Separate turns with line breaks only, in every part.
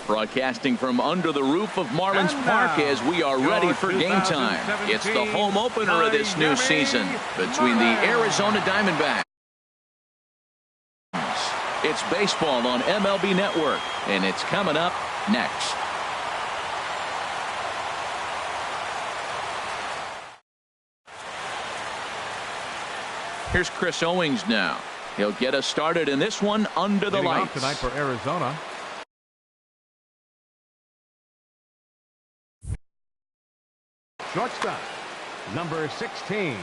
Broadcasting from under the roof of Marlins Park as we are ready for game time. It's the home opener of this new season between the Arizona Diamondbacks. It's baseball on MLB Network, and it's coming up next. Here's Chris Owings now. He'll get us started in this one under the lights.
Tonight for Arizona. Shortstop, number 16.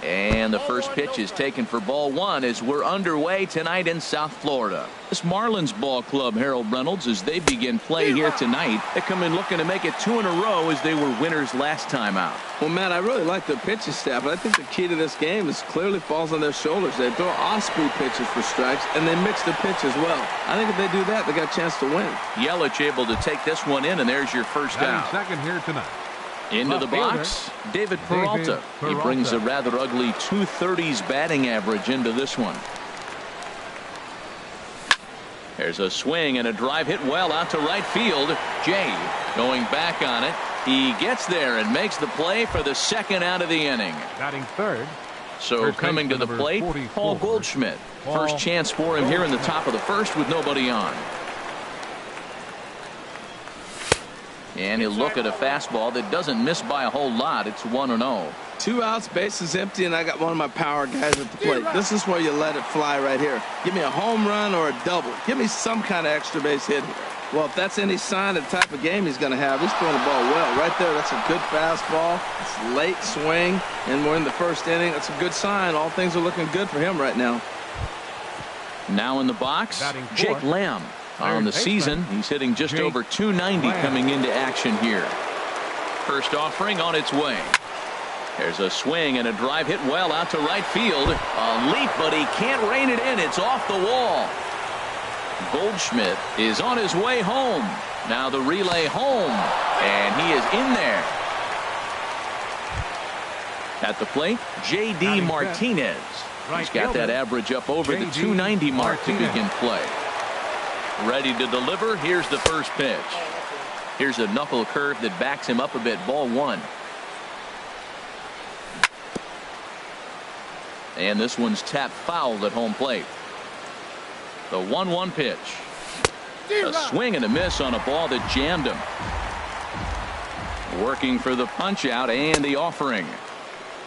And the first pitch is taken for ball one as we're underway tonight in South Florida. This Marlins ball club, Harold Reynolds, as they begin play here tonight, they come in looking to make it 2 in a row as they were winners last time out.
Well, Matt, I really like the pitching staff, but I think the key to this game is clearly falls on their shoulders. They throw off-speed pitches for strikes, and they mix the pitch as well. I think if they do that, they got a chance to win.
Yelich able to take this one in, and there's your first down.
Second here tonight.
Into the box, David Peralta. He brings a rather ugly 230s batting average into this one. There's a swing and a drive hit well out to right field. Jay going back on it. He gets there and makes the play for the second out of the inning.
Batting third.
So coming to the plate, Paul Goldschmidt. First chance for him here in the top of the first with nobody on. And he'll look at a fastball that doesn't miss by a whole lot. It's 1-0.
2 outs, bases empty, and I got one of my power guys at the plate. This is where you let it fly right here. Give me a home run or a double. Give me some kind of extra base hit here. Well, if that's any sign of the type of game he's going to have, he's throwing the ball well. Right there, that's a good fastball. It's late swing, and we're in the first inning. That's a good sign. All things are looking good for him right now.
Now in the box, Jake Lamb. On the season, he's hitting just over 290 coming into action here. First offering on its way. There's a swing and a drive hit well out to right field. A leap, but he can't rein it in. It's off the wall. Goldschmidt is on his way home. Now the relay home, and he is in there. At the plate, J.D. Martinez. He's got that average up over the 290 mark to begin play. Ready to deliver. Here's the first pitch. Here's a knuckle curve that backs him up a bit. Ball one. And this one's tapped foul at home plate. The 1-1 pitch. A swing and a miss on a ball that jammed him. Working for the punch out and the offering.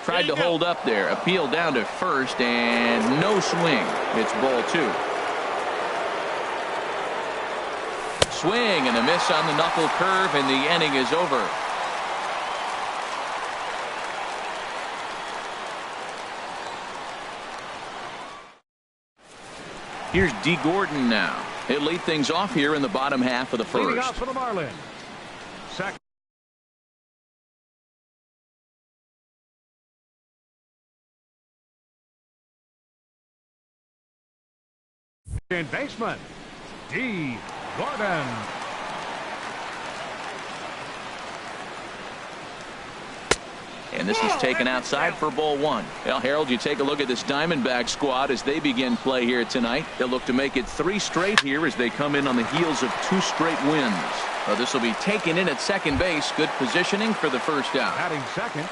Tried to hold up there. Appeal down to first and no swing. It's ball two. Swing and a miss on the knuckle curve, and the inning is over. Here's D. Gordon now. He'll lead things off here in the bottom half of the first.
Leading off for the Marlins. Second baseman, D. Gordon.
And this is taken outside for ball one. Well, Harold, you take a look at this Diamondback squad as they begin play here tonight. They'll look to make it 3 straight here as they come in on the heels of 2 straight wins. This will be taken in at second base. Good positioning for the first out.
Batting second.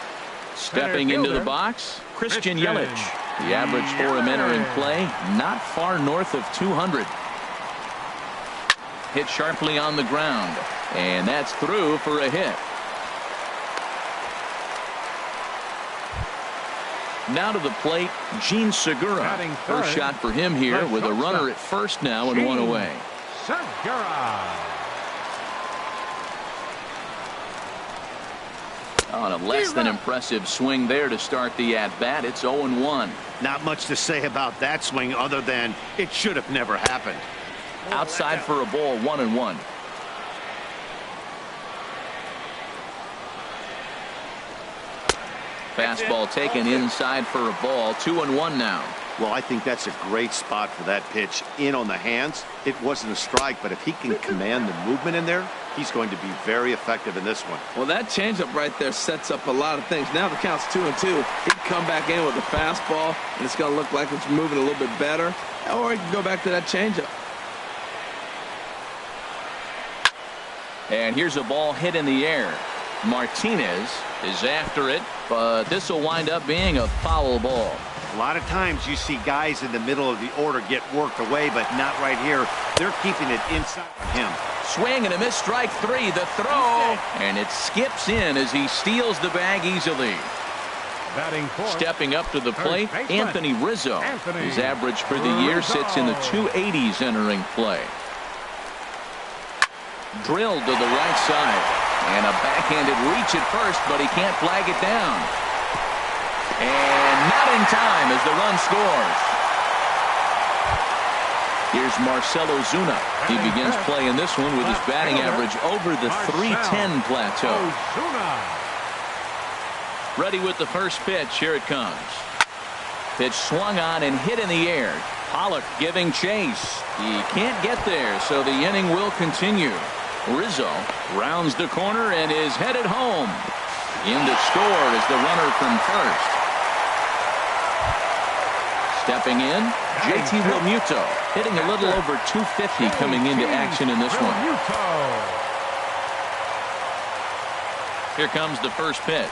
Stepping into the box, Christian Yelich. The average for him entering play, not far north of 200. Hit sharply on the ground, and that's through for a hit. Now to the plate, Gene Segura. First shot for him here with a runner at first now and 1 away.
Segura.
On a less than impressive swing there to start the at-bat. It's 0-1.
Not much to say about that swing other than it should have never happened.
Outside for a ball, 1-1. Fastball taken inside for a ball, 2-1 now.
Well, I think that's a great spot for that pitch in on the hands. It wasn't a strike, but if he can command the movement in there, he's going to be very effective in this one.
Well, that changeup right there sets up a lot of things. Now the count's 2-2. He can come back in with a fastball, and it's going to look like it's moving a little bit better. Or he can go back to that changeup.
And here's a ball hit in the air. Martinez is after it, but this will wind up being a foul ball.
A lot of times you see guys in the middle of the order get worked away, but not right here. They're keeping it inside him.
Swing and a miss, strike three. The throw, and it skips in as he steals the bag easily.
Batting fourth,
stepping up to the plate, Anthony Rizzo. His average for the year sits in the 280s entering play. Drilled to the right side, and a backhanded reach at first, but he can't flag it down. And not in time as the run scores. Here's Marcell Ozuna. He begins play in this one with his batting average over the 310 plateau. Ready with the first pitch. Here it comes. Pitch swung on and hit in the air. Pollock giving chase. He can't get there, so the inning will continue. Rizzo rounds the corner and is headed home. In to score is the runner from first. Stepping in, JT Realmuto, hitting a little over 250 coming into action in this one. Here comes the first pitch.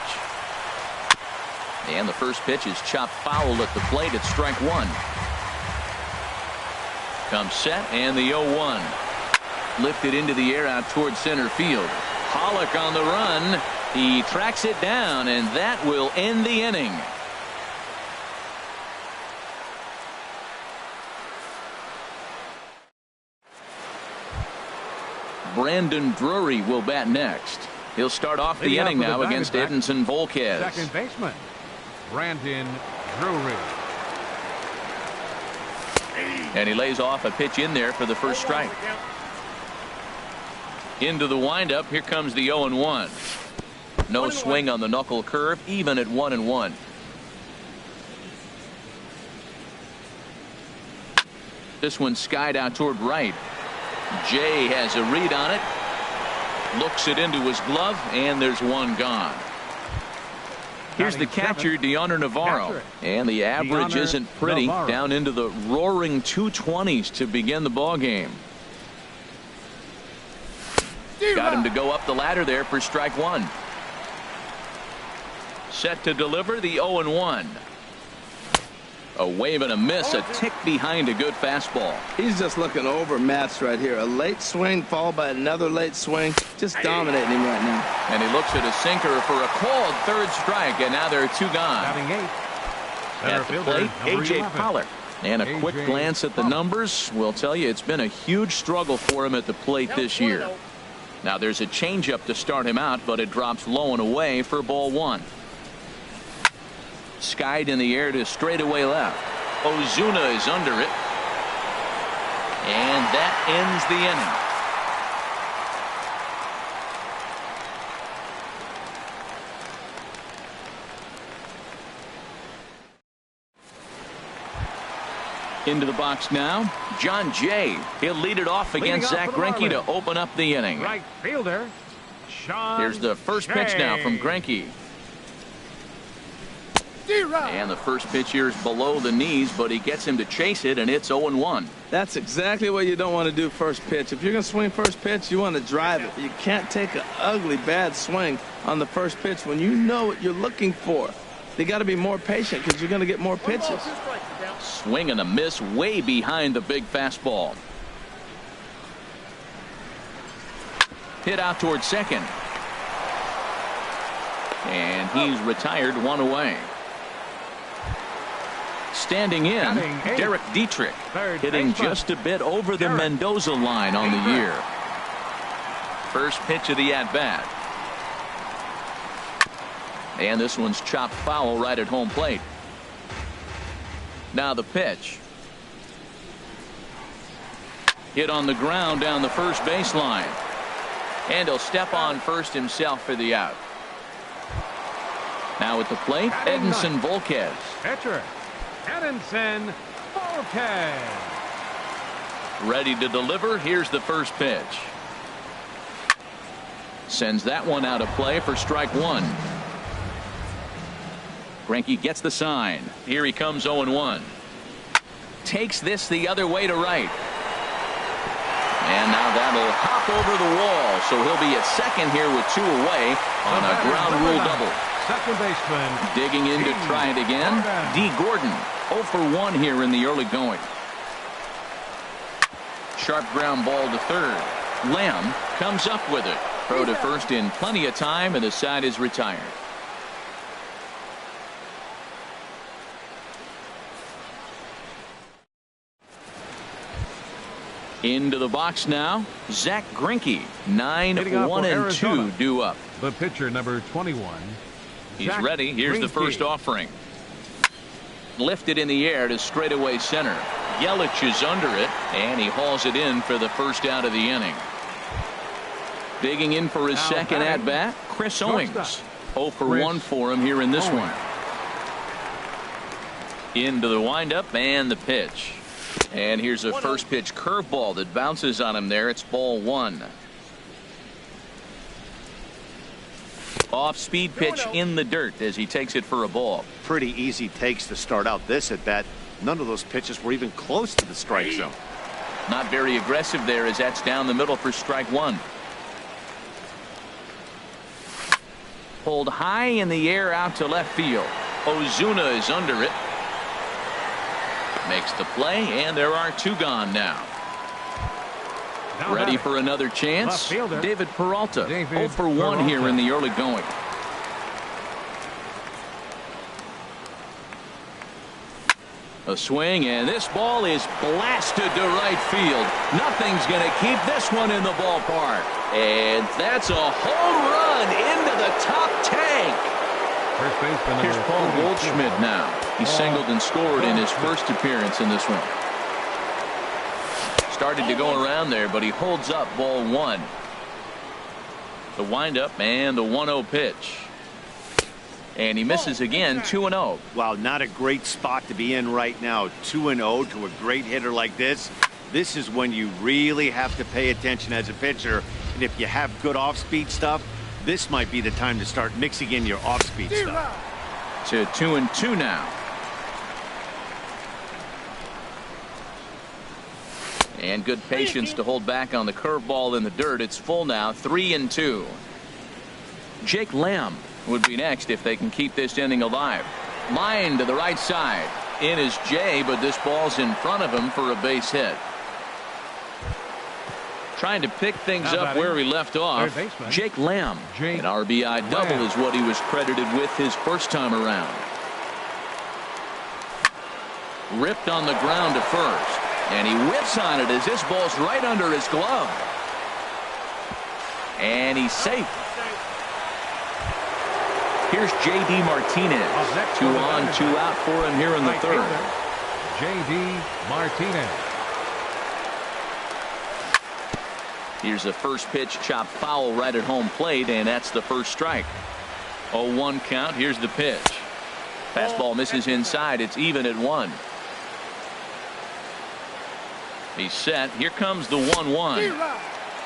And the first pitch is chopped foul at the plate at strike one. Comes set and the 0-1. Lifted into the air out towards center field. Pollock on the run. He tracks it down, and that will end the inning. Brandon Drury will bat next. He'll start off the inning now against Edinson Volquez.
Second baseman, Brandon Drury.
And he lays off a pitch in there for the first strike. Into the windup. Here comes the 0-1. No swing on the knuckle curve, even at 1-1. This one skied out toward right. Jay has a read on it. Looks it into his glove, and there's one gone. Here's the catcher, Deoner Navarro. And the average isn't pretty. Down into the roaring 220s to begin the ball game. Got him to go up the ladder there for strike one. Set to deliver the 0-1. A wave and a miss, a tick behind a good fastball.
He's just looking overmatched right here. A late swing followed by another late swing. Just dominating him right now.
And he looks at a sinker for a called third strike, and now there are two gone. At the plate, A.J. Pollock. And a quick glance at the numbers will tell you it's been a huge struggle for him at the plate this year. Now there's a changeup to start him out, but it drops low and away for ball one. Skied in the air to straightaway left. Ozuna is under it. And that ends the inning. Into the box now, John Jay. He'll lead it off against Zach Greinke to open up the inning.
Right fielder, Sean
Here's the first pitch now from Greinke. And the first pitch here is below the knees, but he gets him to chase it, and it's 0-1.
That's exactly what you don't want to do first pitch. If you're going to swing first pitch, you want to drive it. You can't take an ugly, bad swing on the first pitch when you know what you're looking for. They got to be more patient because you're going to get more pitches.
Swing and a miss way behind the big fastball. Hit out towards second. And he's retired, one away. Standing in, Derek Dietrich, hitting just a bit over the Mendoza line on the year. First pitch of the at-bat. And this one's chopped foul right at home plate. Now the pitch. Hit on the ground down the first baseline. And he'll step on first himself for the out. Now at the plate, Edinson Volquez.
Catcher, Edinson Volquez.
Ready to deliver. Here's the first pitch. Sends that one out of play for strike one. Greinke gets the sign. Here he comes 0-1. takes this the other way to right. And now that'll hop over the wall, so he'll be at second here with 2 away on a ground rule double.
Second baseman.
Digging in to try it again. D. Gordon, 0 for 1 here in the early going. Sharp ground ball to third. Lamb comes up with it. Throw to first in plenty of time, and the side is retired. Into the box now, Zach Greinke, 9-1-2 due up.
The pitcher, number 21.
He's
Zach
ready. Here's the
Greinke.
first offering. Lifted in the air to straightaway center. Yelich is under it, and he hauls it in for the first out of the inning. Digging in for his
Now
second
batting,
at bat, Chris
shortstop.
Owings. 0 for
Chris
1 for him here in this
Owings.
one. Into the windup and the pitch. And here's a first pitch curveball that bounces on him there. It's ball 1. Off speed pitch in the dirt as he takes it for a ball.
Pretty easy takes to start out this at bat. None of those pitches were even close to the strike zone.
Not very aggressive there as that's down the middle for strike 1. Pulled high in the air out to left field. Ozuna is under it. Makes the play, and there are 2 gone now.
Now
Ready
batting.
for another chance.
Left fielder,
David Peralta,
David
0 for 1
Peralta.
here in the early going. A swing, and this ball is blasted to right field. Nothing's going to keep this one in the ballpark. And that's a home run into the top tank.
First baseman,
Here's
number
Paul
42.
Goldschmidt now. He singled and scored in his first appearance in this one. Started to go around there, but he holds up ball 1. The windup and the 1-0 pitch. And he misses again, 2-0.
Wow, not a great spot to be in right now. 2-0 to a great hitter like this. This is when you really have to pay attention as a pitcher. And if you have good off-speed stuff, this might be the time to start mixing in your off-speed stuff.
To 2-2 now. And good patience to hold back on the curveball in the dirt. It's full now, 3-2. Jake Lamb would be next if they can keep this inning alive. Line to the right side. In is Jay, but this ball's in front of him for a base hit. Trying to pick things
Now
up
batting,
where he left off.
third baseman,
Jake Lamb.
Jake
An RBI double
Lamb.
is what he was credited with his first time around. Ripped on the ground to first. And he whips on it as this ball's right under his glove. And he's safe. Here's J.D. Martinez. 2 on, 2 out for him here in the third.
J.D. Martinez.
Here's a first pitch chopped foul right at home plate, and that's the first strike. 0-1 count. Here's the pitch. Fastball misses inside. It's even at 1. He's set. Here comes the 1-1.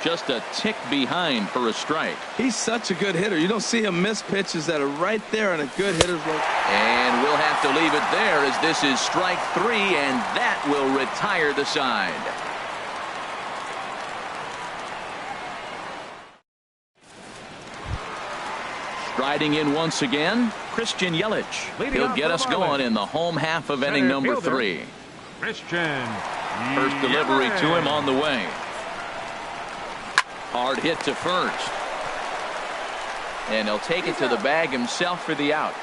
Just a tick behind for a strike.
He's such a good hitter. You don't see him miss pitches that are right there in a good hitter's look.
And we'll have to leave it there as this is strike 3, and that will retire the side. Striding in once again, Christian Yelich.
Leading
He'll
off
get
for
us
the
going
Marlins.
in the home half of inning
Center
number
fielder,
3.
Christian
First delivery
Yelich.
to him on the way. Hard hit to first. And he'll take it to the bag himself for the out.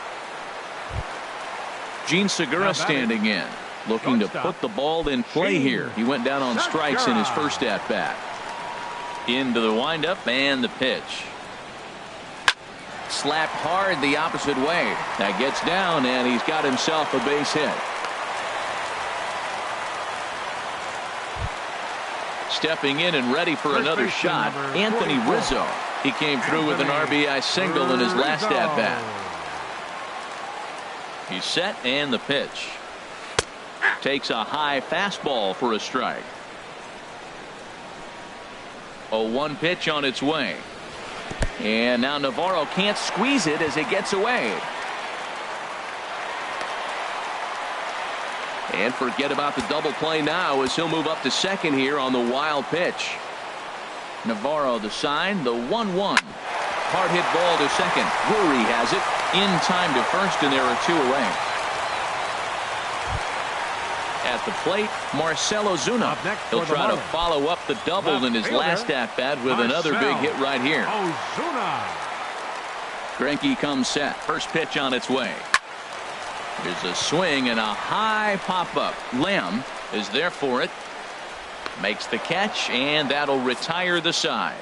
Gene Segura standing in, looking to put the ball in play here. He went down on strikes in his first at bat. Into the windup and the pitch. Slapped hard the opposite way. That gets down, and he's got himself a base hit. Stepping in and ready for another shot, Anthony Rizzo. He came through with an RBI single in his last at bat. He's set, and the pitch. Takes a high fastball for a strike. 0-1 pitch on its way. And now Navarro can't squeeze it as it gets away. And forget about the double play now as he'll move up to second here on the wild pitch. Navarro the sign, the 1-1. Hard hit ball to second. Drury has it in time to first, and there are 2 away. At the plate, Marcell Ozuna. He'll try to follow up the double in his last at-bat with another big hit right here. Greinke comes set. First pitch on its way. Here's a swing and a high pop-up. Lamb is there for it. Makes the catch, and that'll retire the side.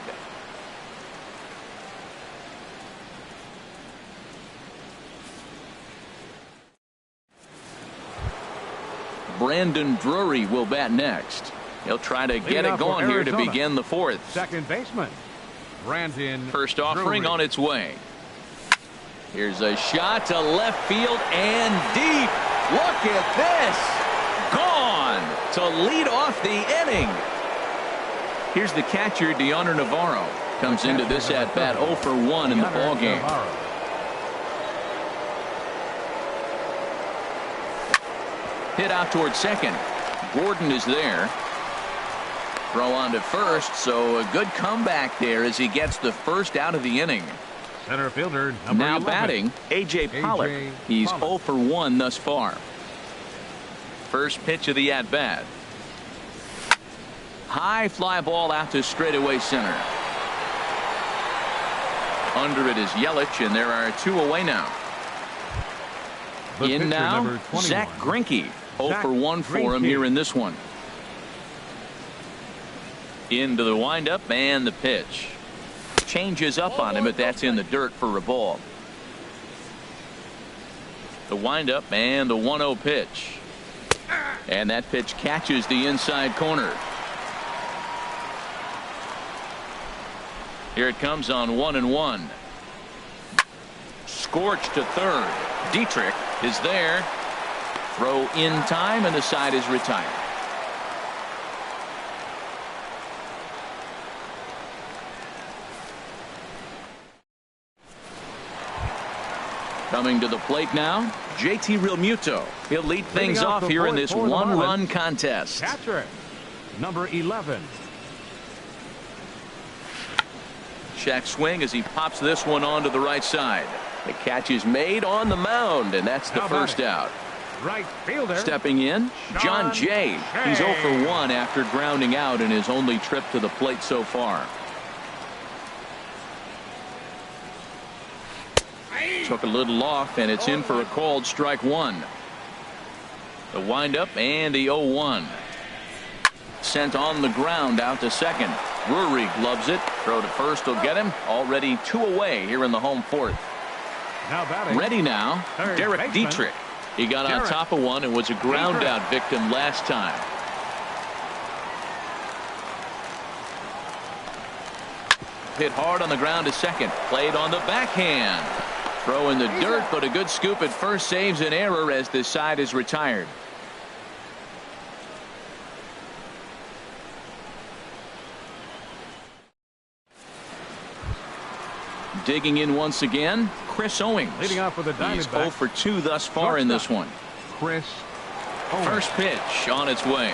Brandon Drury will bat next. He'll try to get it going here to begin the 4th.
Second baseman, Brandon
First offering
Drury.
on its way. Here's a shot to left field and deep. Look at this. Gone to lead off the inning. Here's the catcher, Deoner Navarro. Comes into this at-bat 0 for 1 in the ballgame. Hit out toward second. Gordon is there. Throw on to first, so a good comeback there as he gets the first out of the inning.
Center fielder, number
Now
11.
batting, A.J. Pollock. He's 0 for 1 thus far. First pitch of the at-bat. High fly ball out to straightaway center. Under it is Yelich, and there are 2 away now.
The pitcher,
In now,
number 21.
Zach Greinke. 0 for 1 for him
Greinke.
here in this one. Into the windup and the pitch. Changes up on him, but that's in the dirt for a ball. The windup and the 1-0 pitch. And that pitch catches the inside corner. Here it comes on 1-1. Scorched to third. Dietrich is there. Throw in time, and the side is retired. Coming to the plate now, JT Realmuto. He'll lead things off here in this one-run contest.
Catcher, number 11.
Check swing as he pops this one onto the right side. The catch is made on the mound, and that's the first out.
Right fielder.
Stepping in, John Jay. He's 0 for 1 after grounding out in his only trip to the plate so far. Took a little off, and it's in for a called strike 1. The windup and the 0-1. Sent on the ground out to second. Drury gloves it. Throw to first will get him. Already 2 away here in the home 4th.
Now batting.
Ready now,
Third
Derek
baseman.
Dietrich. He got on top of one and was a ground out victim last time. Hit hard on the ground to second. Played on the backhand. Throw in the dirt, but a good scoop at first saves an error as this side is retired. Digging in once again, Chris Owings.
Leading off with the
He's
Diamondbacks.
0 for 2 thus far in this one.
Chris Owings.
First pitch on its way.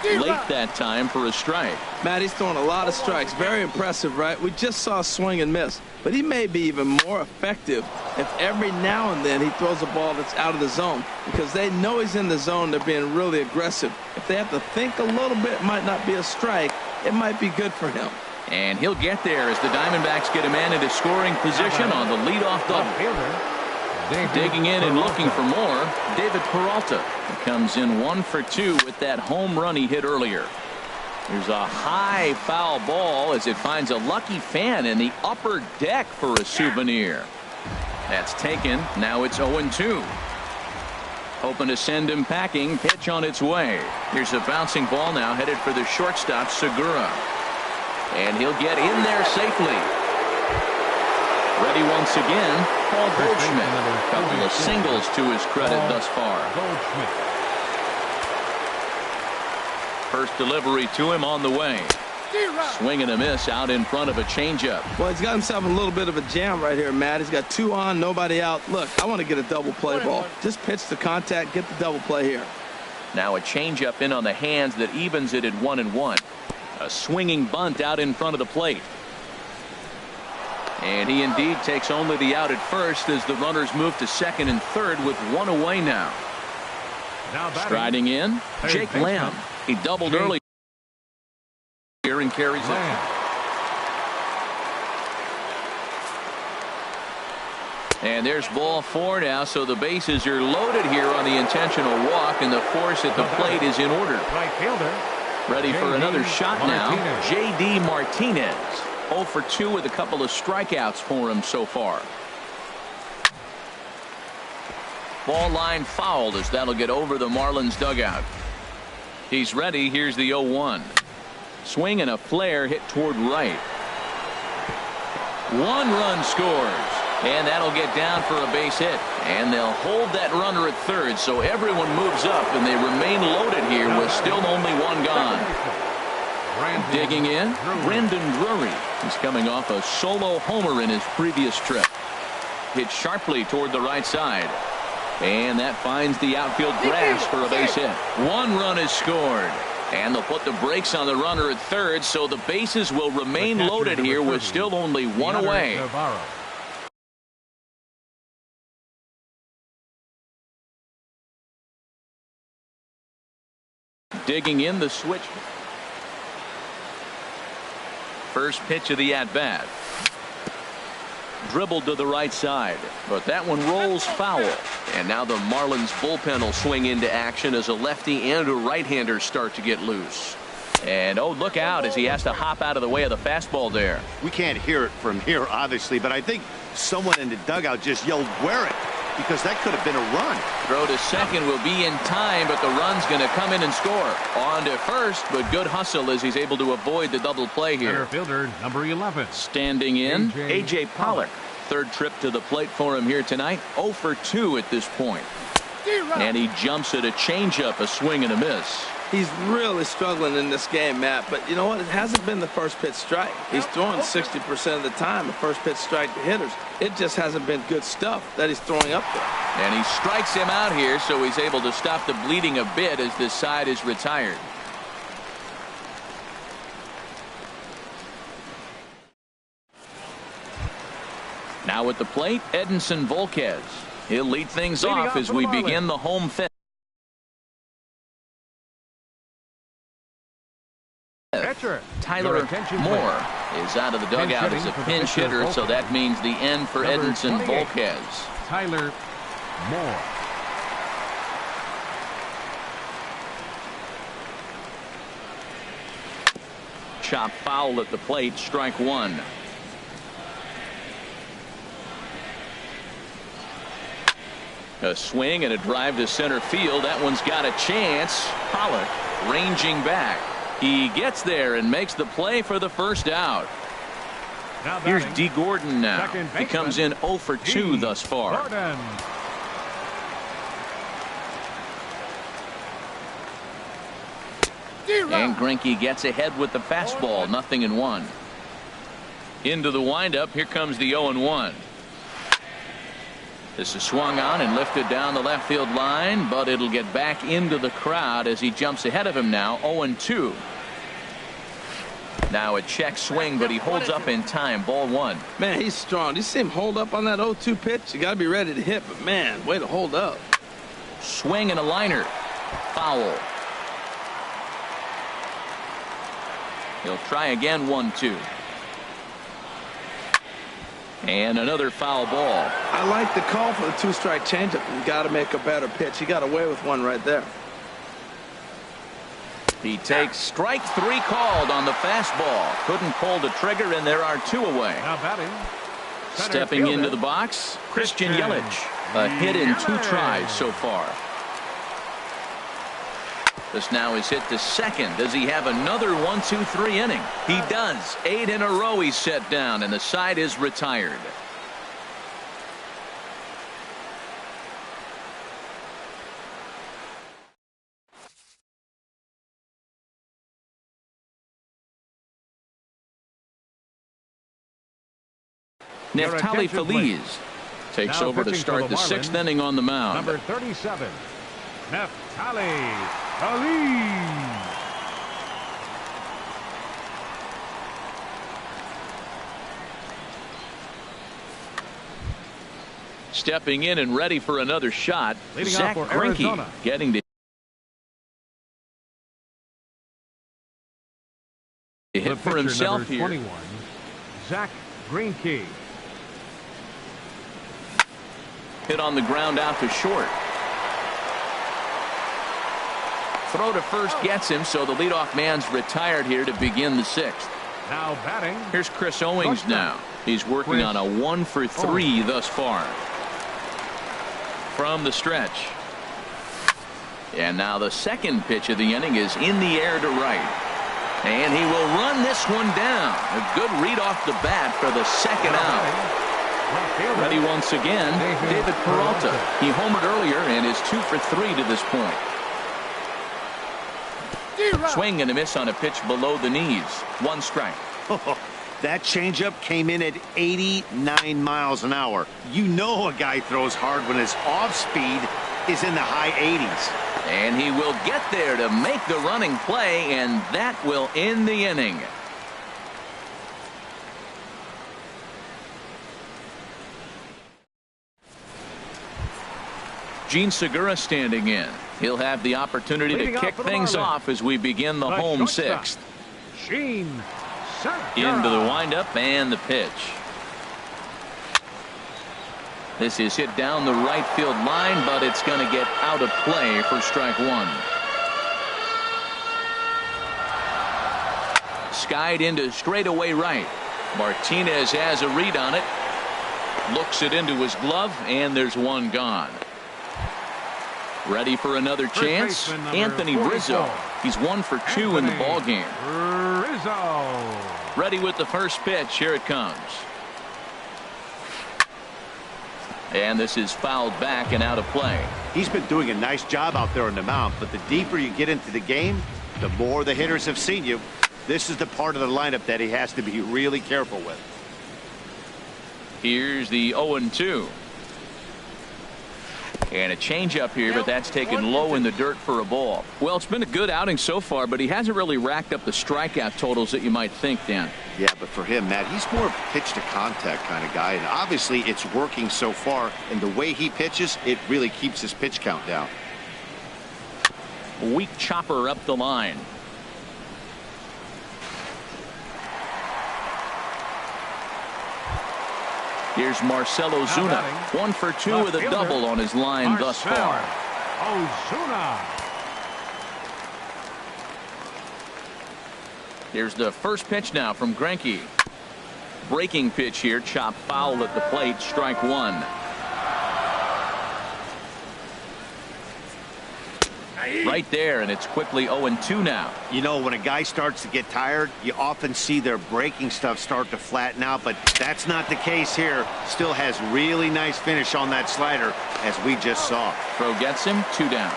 Late that time for a strike.
Matt, he's throwing a lot of strikes. Very impressive, right? We just saw a swing and miss. But he may be even more effective if every now and then he throws a ball that's out of the zone. Because they know he's in the zone. They're being really aggressive. If they have to think a little bit, it might not be a strike. It might be good for him.
And he'll get there as the Diamondbacks get a man into scoring position on the leadoff double. Digging in and looking for more, David Peralta. He comes in 1 for 2 with that home run he hit earlier. There's a high foul ball as it finds a lucky fan in the upper deck for a souvenir. That's taken. Now it's 0-2. Hoping to send him packing. Pitch on its way. Here's a bouncing ball now headed for the shortstop, Segura. And he'll get in there safely. Ready once again, Paul Goldschmidt. A couple of singles to his credit thus far. First delivery to him on the way. Swing and a miss out in front of a changeup.
Well, he's got himself a little bit of a jam right here, Matt. He's got 2 on, nobody out. Look, I want to get a double play ball. Just pitch the contact, get the double play here.
Now a changeup in on the hands that evens it at 1-1. A swinging bunt out in front of the plate. And he indeed takes only the out at first as the runners move to second and third with 1 away now. Striding in, Jake Lamb. He doubled early here and carries it. And there's ball 4 now, so the bases are loaded here on the intentional walk, and the force at the plate is in order.
Right fielder.
Ready for another shot now. J.D. Martinez. 0 for 2 with a couple of strikeouts for him so far. Ball line fouled as that'll get over the Marlins dugout. He's ready. Here's the 0-1. Swing and a flare hit toward right. 1 run scores. And that'll get down for a base hit. And they'll hold that runner at third, so everyone moves up, and they remain loaded here with still only 1 gone. Digging in, Brendan Drury. He's coming off a solo homer in his previous trip. Hit sharply toward the right side. And that finds the outfield grass for a base hit. 1 run is scored. And they'll put the brakes on the runner at third, so the bases will remain loaded here with still only 1 away. Digging in the switch. First pitch of the at-bat. Dribbled to the right side, but that one rolls foul. And now the Marlins bullpen will swing into action as a lefty and a right-hander start to get loose. And oh, look out as he has to hop out of the way of the fastball there.
We can't hear it from here, obviously, but I think someone in the dugout just yelled, "Wear it," because that could have been a run.
Throw to second will be in time, but the run's going to come in and score. On to first, but good hustle as he's able to avoid the double play here.
Center fielder, number 11.
Standing in, A.J. Pollock. Third trip to the plate for him here tonight. 0 for 2 at this point. And he jumps at a changeup, a swing and a miss.
He's really struggling in this game, Matt, but you know what? It hasn't been the first pitch strike. He's throwing 60% of the time the first pitch strike to hitters. It just hasn't been good stuff that he's throwing up there.
And he strikes him out here, so he's able to stop the bleeding a bit as this side is retired. Now at the plate, Edinson Volquez. He'll lead things off as we begin the home fifth. Tyler Moore is out of the dugout as a pinch hitter, so that means the end for Edinson Volquez.
Tyler Moore.
Chop foul at the plate, strike 1. A swing and a drive to center field. That one's got a chance. Pollock ranging back. He gets there and makes the play for the first out. Here's D. Gordon now. He comes in 0 for 2 thus far. And Greinke gets ahead with the fastball. 0-1. Into the windup. Here comes the 0-1. This is swung on and lifted down the left field line, but it'll get back into the crowd as he jumps ahead of him now. 0-2. Now a check swing, but he holds up in time. Ball 1.
Man, he's strong. You see him hold up on that 0-2 pitch? You got to be ready to hit, but man, way to hold up.
Swing and a liner. Foul. He'll try again. 1-2. And another foul ball.
I like the call for the 2-strike changeup. You got to make a better pitch. He got away with one right there.
He takes strike 3 called on the fastball. Couldn't pull the trigger, and there are 2 away.
Now batting.
Stepping into the box, Christian Yelich. A hit in 2 tries so far. This now is hit to second. Does he have another 1-2-3 inning? He does. 8 in a row he's set down, and the side is retired. Neftali Feliz takes over to start the 6th inning on the mound.
Number 37, Neftali Feliz.
Stepping in and ready for another shot, Zach Greinke getting to hit for himself here.
21, Zach Greinke.
Hit on the ground out to short. Throw to first gets him, so the leadoff man's retired here to begin the 6th.
Now batting.
Here's Chris Owings now. He's working on a 1-for-3 thus far. From the stretch. And now the second pitch of the inning is in the air to right. And he will run this one down. A good read off the bat for the second out. Ready once again, David Peralta. He homered earlier and is 2 for 3 to this point. Swing and a miss on a pitch below the knees. 1 strike.
That changeup came in at 89 miles an hour. You know a guy throws hard when his off speed is in the high 80s.
And he will get there to make the running play, and that will end the inning. Gene Segura standing in. He'll have the opportunity to kick things off as we begin the home 6th.
Gene Segura.
Into the windup and the pitch. This is hit down the right field line, but it's going to get out of play for strike 1. Skied into straightaway right. Martinez has a read on it. Looks it into his glove, and there's one gone. Ready for another chance? Anthony Rizzo. He's 1 for 2 in the ball game.
Rizzo.
Ready with the first pitch. Here it comes. And this is fouled back and out of play.
He's been doing a nice job out there on the mound, but the deeper you get into the game, the more the hitters have seen you. This is the part of the lineup that he has to be really careful with.
Here's the 0-2. And a changeup here, but that's taken low in the dirt for a ball. Well, it's been a good outing so far, but he hasn't really racked up the strikeout totals that you might think, Dan.
Yeah, but for him, Matt, he's more of a pitch to contact kind of guy, and obviously it's working so far, and the way he pitches, it really keeps his pitch count down.
Weak chopper up the line. Here's Marcell Ozuna, 1 for 2 with a double on his line thus far.
Ozuna.
Here's the first pitch now from Greinke. Breaking pitch here, chopped foul at the plate, strike 1. Right there, and it's quickly 0-2 now.
You know, when a guy starts to get tired, you often see their breaking stuff start to flatten out, but that's not the case here. Still has really nice finish on that slider, as we just saw.
Throw gets him, 2 down.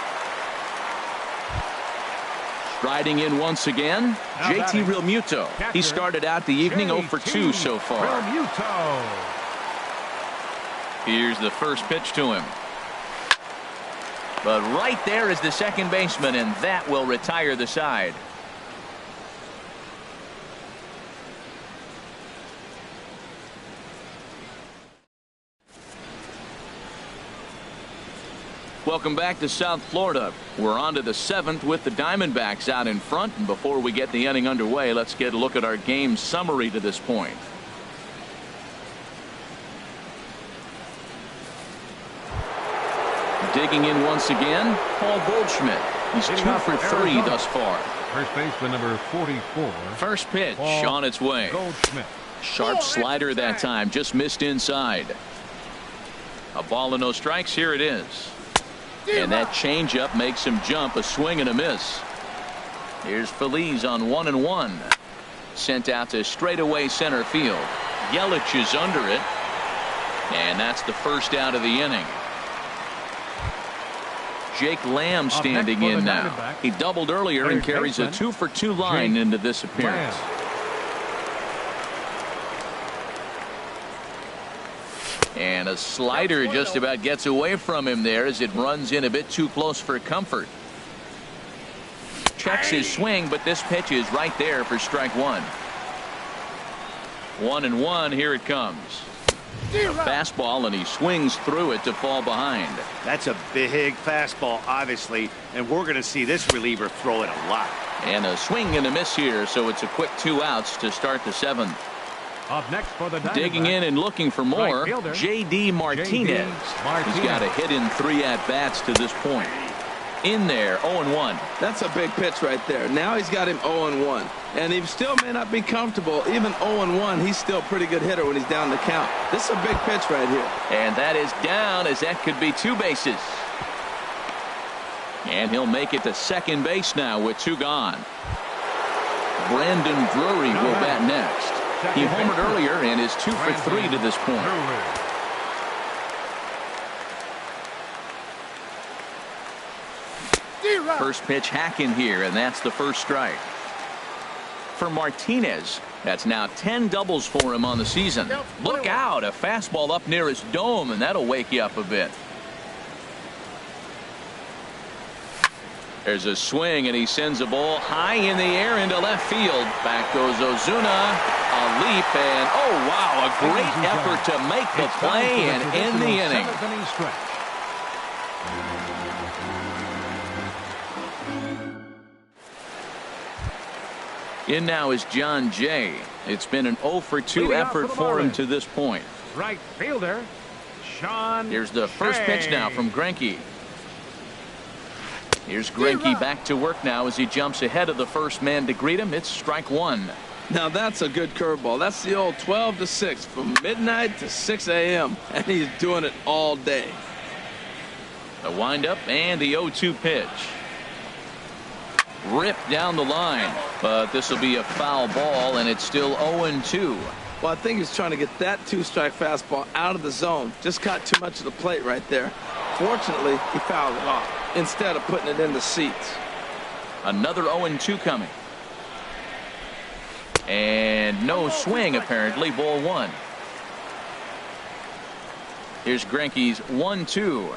Striding in once again, JT Realmuto. He started out the evening 0 for 2 so far.
Realmuto.
Here's the first pitch to him. But right there is the second baseman, and that will retire the side. Welcome back to South Florida. We're on to the 7th with the Diamondbacks out in front. And before we get the inning underway, let's get a look at our game summary to this point. Digging in once again, Paul Goldschmidt. He's 2 for 3 thus far.
First baseman number 44.
First pitch Paul on its way.
Goldschmidt.
Sharp slider that time, just missed inside. A ball and no strikes. Here it is. And that changeup makes him jump. A swing and a miss. Here's Feliz on 1-1. Sent out to straightaway center field. Yelich is under it. And that's the first out of the inning. Jake Lamb standing in now. He doubled earlier and carries a 2 for 2 line into this appearance. And a slider just about gets away from him there as it runs in a bit too close for comfort. Checks his swing, but this pitch is right there for strike one. 1-1, here it comes. Fastball, and he swings through it to fall behind.
That's a big fastball, obviously, and we're going to see this reliever throw it a lot.
And a swing and a miss here, so it's a quick 2 outs to start the 7th.
Up next for the
Digging in and looking for more, J.D. Martinez. He's got a hit in 3 at-bats to this point. In there, 0-1.
That's a big pitch right there. Now he's got him 0-1. And he still may not be comfortable. Even 0-1, he's still a pretty good hitter when he's down the count. This is a big pitch right here.
And that is down, as that could be 2 bases. And he'll make it to second base now with 2 gone. Brandon Drury will bat next. He homered earlier and is 2 for 3 to this point. First pitch hacking here, and that's the first strike. For Martinez, that's now 10 doubles for him on the season. Look out, a fastball up near his dome, and that'll wake you up a bit. There's a swing, and he sends a ball high in the air into left field. Back goes Ozuna. A leap, and oh wow, a great effort to make the play and end the inning. In now is John Jay. It's been an 0 for 2 effort for him to this point.
Right fielder, Sean.
Here's the first pitch now from Greinke. Here's Greinke back to work now as he jumps ahead of the first man to greet him. It's strike one.
Now that's a good curveball. That's the old 12 to 6 from midnight to 6 a.m. and he's doing it all day.
The windup and the 0-2 pitch. Ripped down the line, but this will be a foul ball, and it's still 0-2.
Well, I think he's trying to get that 2-strike fastball out of the zone. Just caught too much of the plate right there. Fortunately, he fouled it off instead of putting it in the seats.
Another 0-2 coming. And no swing, apparently. Ball 1. Here's Greinke's 1-2.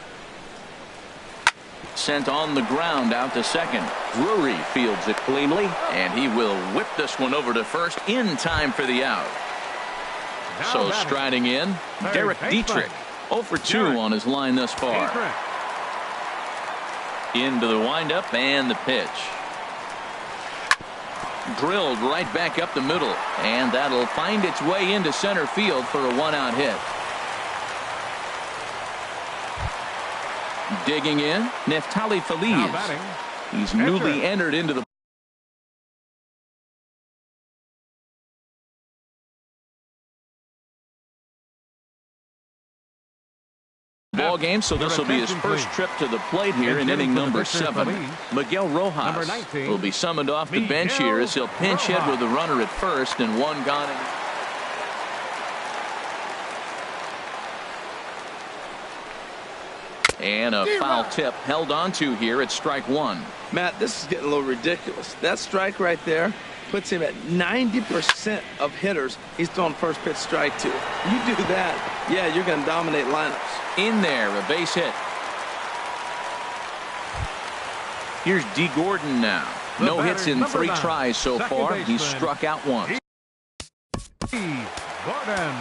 Sent on the ground out to second. Drury fields it cleanly, and he will whip this one over to first in time for the out. So striding in, Derek Dietrich. 0 for 2 on his line thus far. Into the windup and the pitch. Drilled right back up the middle, and that'll find its way into center field for a 1-out hit. Digging in, Neftali Feliz. He's newly entered into the ball game, so this will be his first trip to the plate here in inning number 7. Miguel Rojas will be summoned off the bench here as he'll pinch hit with a runner at first and 1 gone. And a foul tip held onto here at strike 1.
Matt, this is getting a little ridiculous. That strike right there puts him at 90% of hitters he's throwing first pitch strike to. You do that, yeah, you're going to dominate lineups.
In there, a base hit. Here's D. Gordon now. No hits in 3 tries so far. He's struck out once.
Gordon.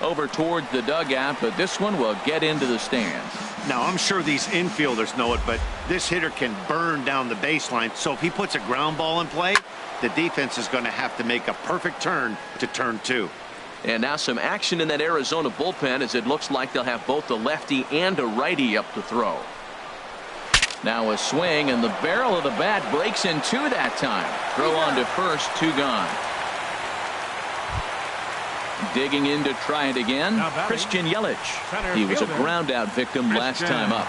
Over towards the dugout, but this one will get into the stands.
Now, I'm sure these infielders know it, but this hitter can burn down the baseline. So if he puts a ground ball in play, the defense is going to have to make a perfect turn to turn 2.
And now some action in that Arizona bullpen as it looks like they'll have both a lefty and a righty up to throw. Now a swing, and the barrel of the bat breaks in 2 that time. Throw on to first, 2 gone. Digging in to try it again, Christian Yelich. He was a ground out victim last time up.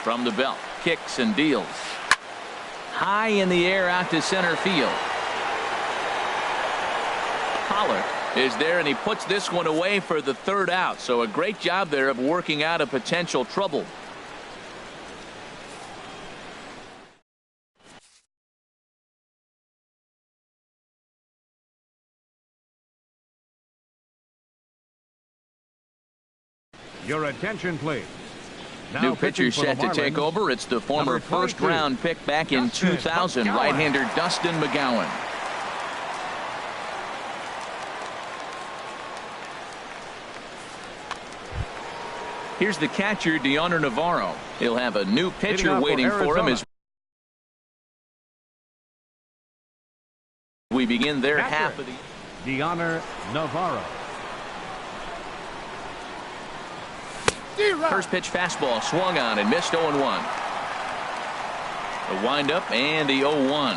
From the belt, kicks and deals. High in the air out to center field. Pollock is there, and he puts this one away for the third out. So a great job there of working out a potential trouble.
Your attention, please. Now
New pitcher set to take over. It's the former first-round pick back in 2000, right-hander Dustin McGowan. Here's the catcher, Deoner Navarro. He'll have a new pitcher waiting for him as we begin their half of the
Deoner Navarro.
first pitch fastball swung on and missed. 0-1. The windup and the 0-1.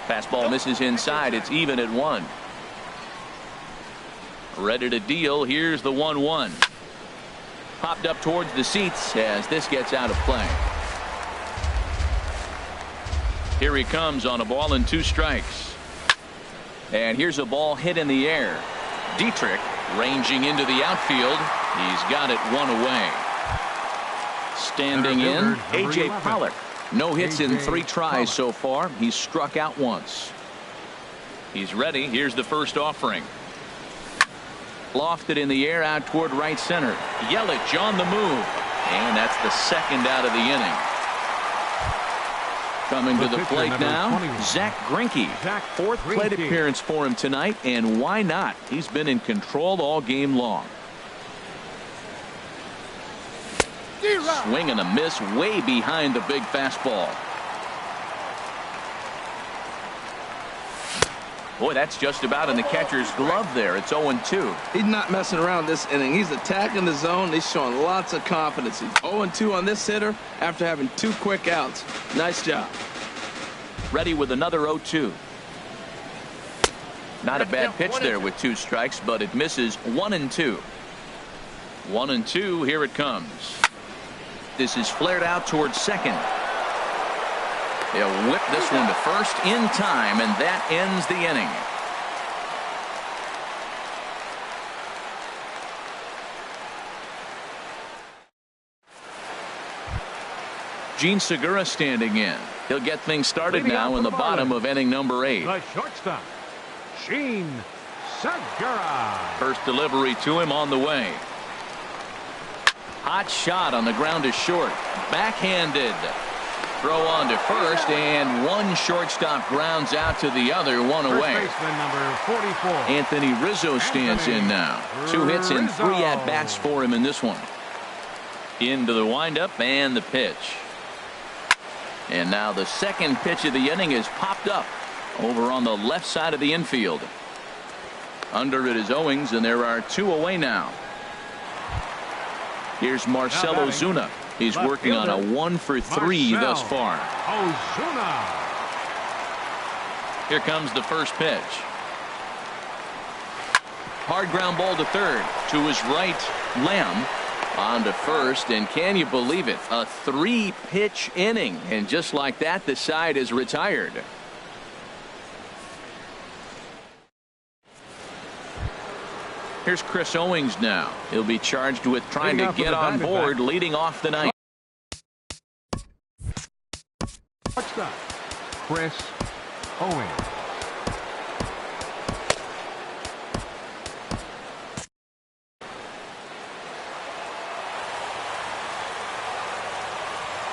Fastball misses inside. It's even at 1. Ready to deal. Here's the 1-1. Popped up towards the seats as this gets out of play. Here he comes on a ball and 2 strikes. And here's a ball hit in the air. Dietrich ranging into the outfield. He's got it 1 away. Standing in, A.J. Pollock. No hits in 3 tries so far. He's struck out once. He's ready. Here's the first offering. Lofted in the air out toward right center. Yelich on the move. And that's the second out of the inning. Coming to the plate now, Zach Greinke. 4th plate appearance for him tonight, and why not? He's been in control all game long. Swing and a miss way behind the big fastball. Boy, that's just about in the catcher's glove there. It's 0-2.
He's not messing around this inning. He's attacking the zone. He's showing lots of confidence. He's 0-2 on this hitter after having 2 quick outs. Nice job.
Ready with another 0-2. Not a bad pitch there with 2 strikes, but it misses. 1-2. 1-2. Here it comes. This is flared out towards second. They'll whip this one to first in time, and that ends the inning. Gene Segura standing in. He'll get things started now in the bottom of inning number 8.
The shortstop, Gene Segura.
First delivery to him on the way. Hot shot on the ground is short. Backhanded. Throw on to first, and one shortstop grounds out to the other, 1 away.
First baseman number 44.
Anthony Rizzo stands in now. 2 hits and 3 at-bats for him in this one. Into the windup and the pitch. And now the second pitch of the inning is popped up over on the left side of the infield. Under it is Owings, and there are 2 away now. Here's Marcell Ozuna. He's working on a 1 for 3 thus far.
Ozuna.
Here comes the first pitch. Hard ground ball to third. To his right, Lamb on to first, and can you believe it? A 3-pitch inning, and just like that, the side is retired. Here's Chris Owings now. He'll be charged with trying to get on board, leading off the night.
Chris Owings.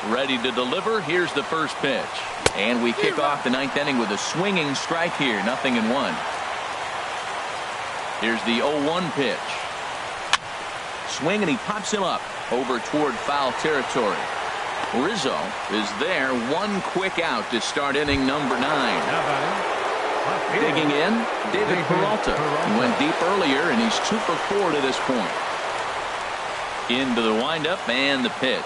Ready to deliver. Here's the first pitch. And we kick off the 9th inning with a swinging strike here. 0-1. Here's the 0-1 pitch. Swing, and he pops him up over toward foul territory. Rizzo is there. 1 quick out to start inning number 9. Digging in, David Peralta. He went deep earlier, and he's 2 for 4 to this point. Into the windup and the pitch.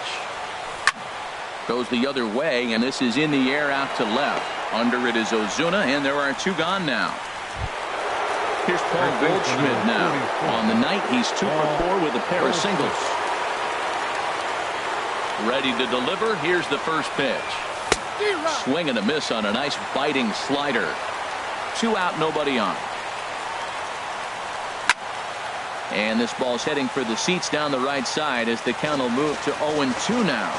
Goes the other way, and this is in the air out to left. Under it is Ozuna, and there are 2 gone now. Here's Paul Goldschmidt now. On the night, he's 2 for 4 with a pair of singles. Ready to deliver. Here's the first pitch. Swing and a miss on a nice biting slider. 2 out, nobody on. And this ball's heading for the seats down the right side as the count will move to 0-2 now.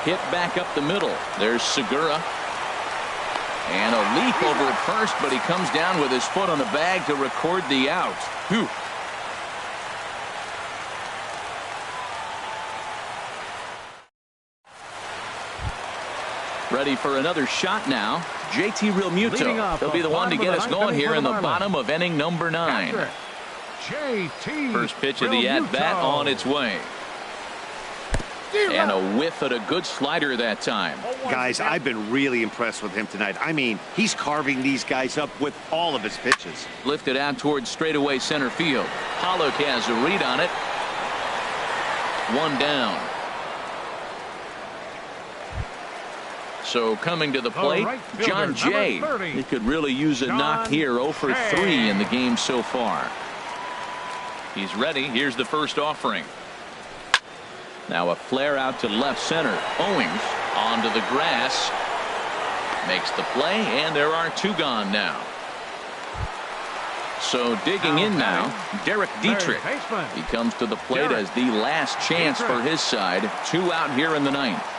Hit back up the middle. There's Segura. And a leap over at first, but he comes down with his foot on the bag to record the out. Whew. Ready for another shot now. JT Realmuto. He'll be the one to get us going here in the bottom of inning number 9. First pitch of the at-bat on its way. And a whiff at a good slider that time.
Guys, I've been really impressed with him tonight. I mean, he's carving these guys up with all of his pitches.
Lifted out towards straightaway center field. Pollock has a read on it. One down. So coming to the plate, John Jay. He could really use a knock here. 0 for 3 in the game so far. He's ready. Here's the first offering. Now a flare out to left center. Owings onto the grass. Makes the play, and there are 2 gone now. So digging in now, Derek Dietrich. He comes to the plate as the last chance for his side. 2 out here in the 9th.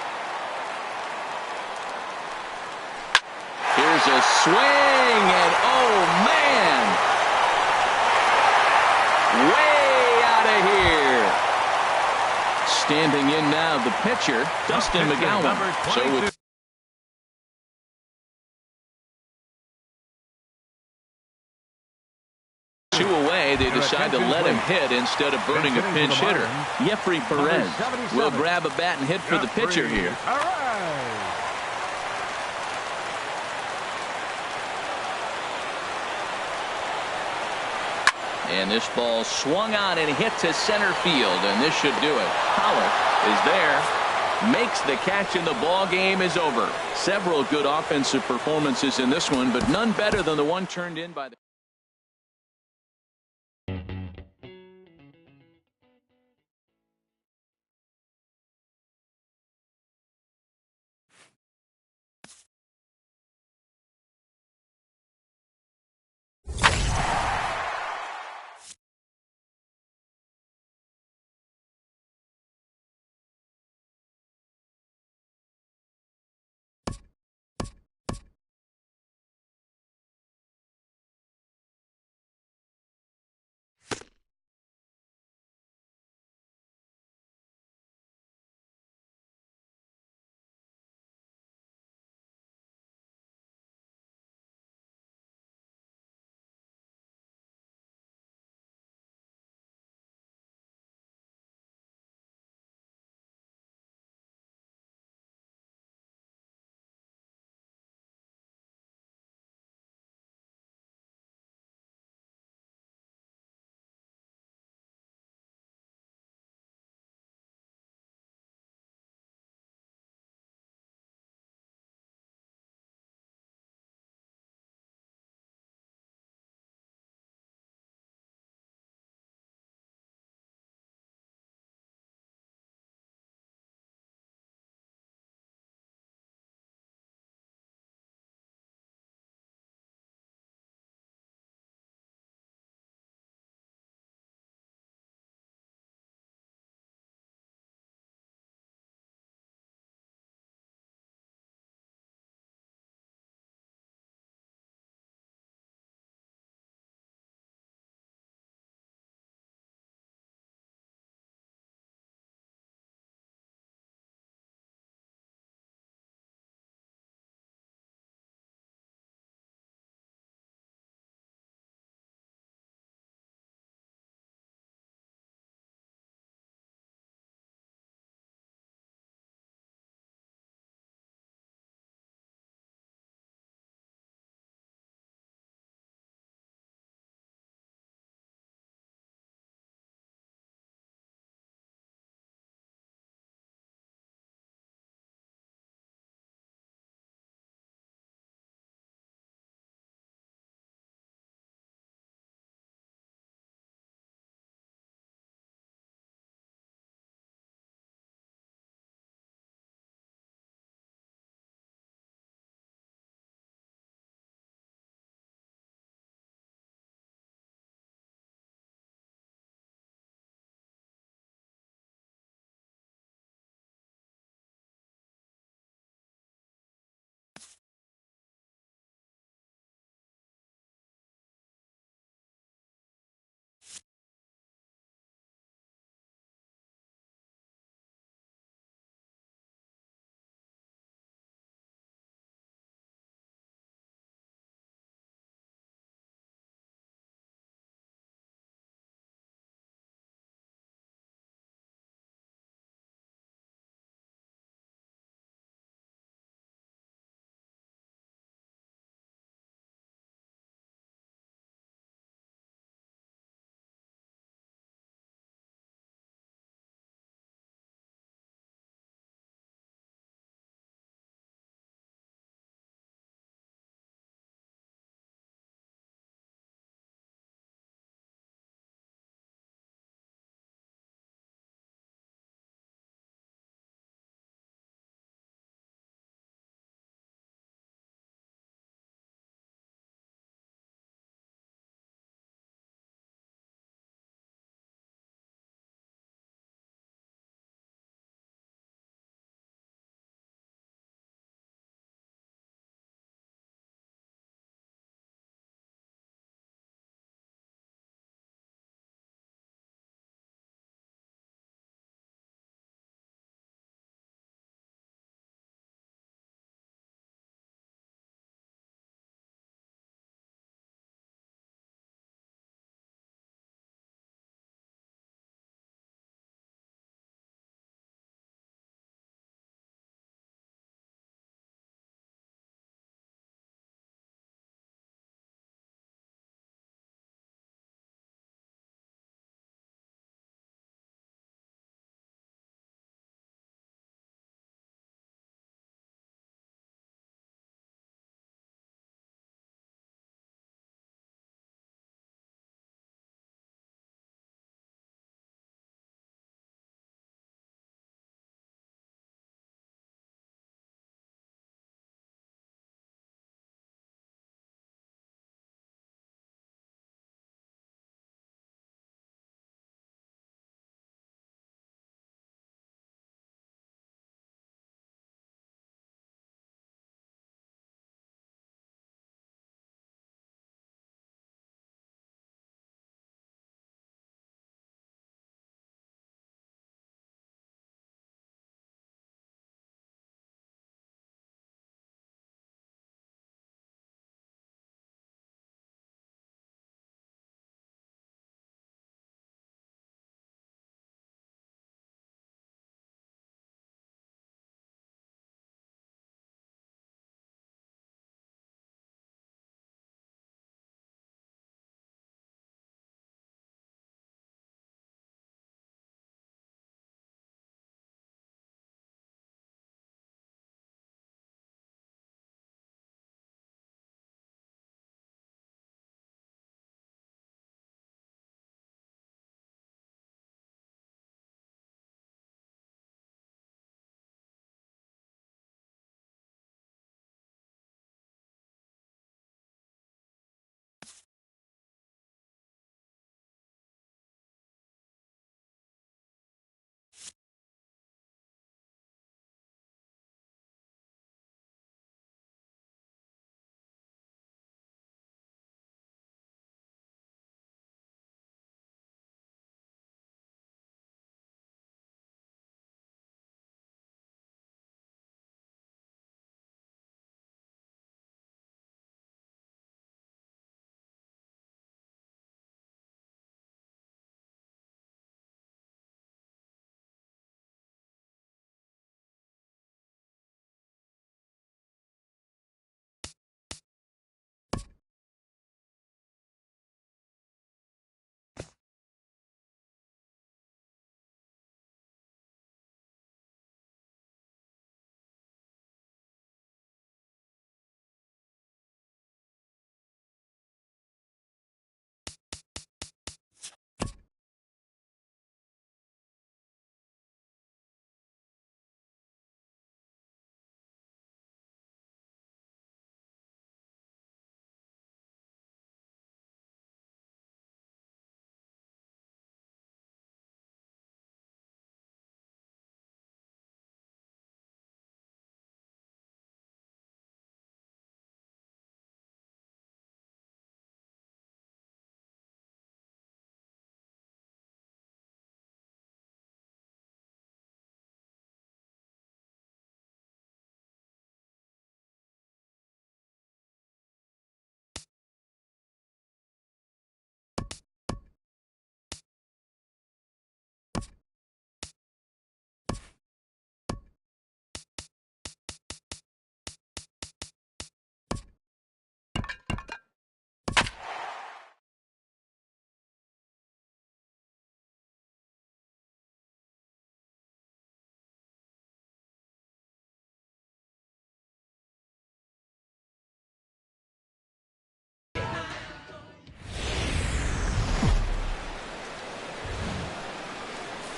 Here's a swing, and oh man, way out of here. Standing in now, the pitcher, Dustin McGowan. So with two away, they decide to let him hit instead of burning a pinch hitter. Jeffrey Perez will grab a bat and hit for the pitcher here. And this ball swung on and hit to center field, and this should do it. Pollock is there, makes the catch, and the ball game is over. Several good offensive performances in this one, but none better than the one turned in by the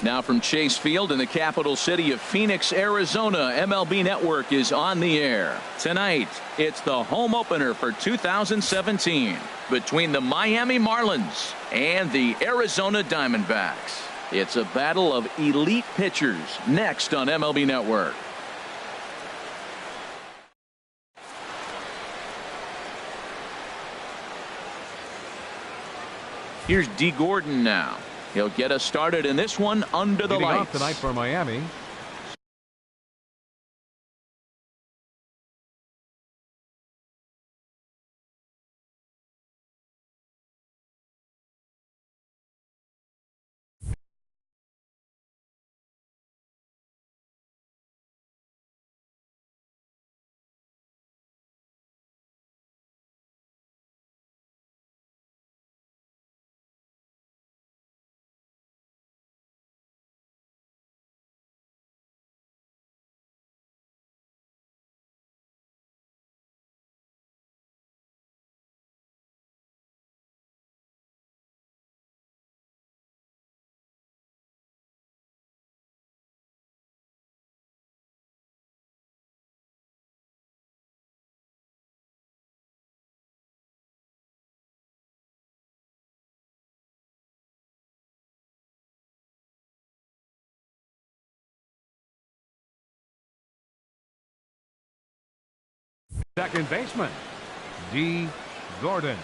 Now from Chase Field in the capital city of Phoenix, Arizona, MLB Network is on the air. Tonight, it's the home opener for 2017 between the Miami Marlins and the Arizona Diamondbacks. It's a battle of elite pitchers next on MLB Network. Here's D. Gordon now. He'll get us started in this one under the lights.
Off tonight for Miami. Second baseman, D. Gordon.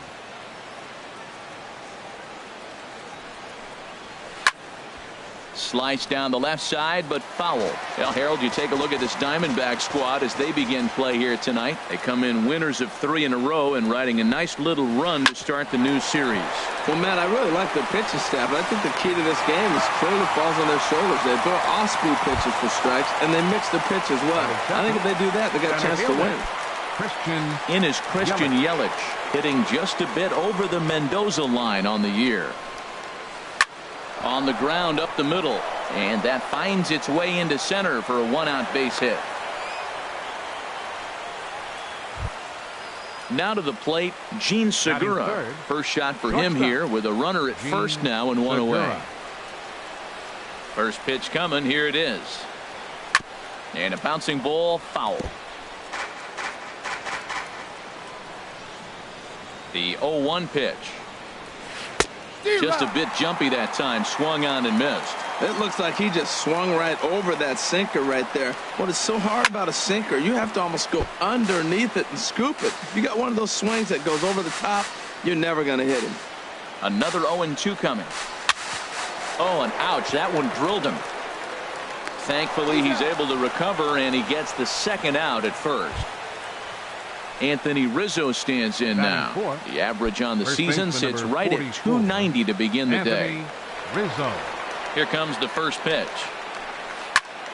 Slice down the left side, but foul. Well, Harold, you take a look at this Diamondback squad as they begin play here tonight. They come in winners of 3 in a row and riding a nice little run to start the new series.
Well, Matt, I really like their pitching staff, but I think the key to this game is clearly falls on their shoulders. They throw off-speed pitches for strikes, and they mix the pitch as well. I think if they do that, they got a chance to win.
In is Christian Yelich, hitting just a bit over the Mendoza line on the year. On the ground up the middle, and that finds its way into center for a 1-out base hit. Now to the plate, Gene Segura. First shot for him here with a runner at first now and 1 away. First pitch coming, here it is. And a bouncing ball, foul. The 0-1 pitch. Just a bit jumpy that time, swung on and missed.
It looks like he just swung right over that sinker right there. What is so hard about a sinker, you have to almost go underneath it and scoop it. If you got one of those swings that goes over the top, you're never going to hit him.
Another 0-2 coming. Oh, and ouch, that one drilled him. Thankfully, he's able to recover, and he gets the second out at first. Anthony Rizzo stands in now. The average on the season sits right at 290 to begin the day.
Rizzo.
Here comes the first pitch.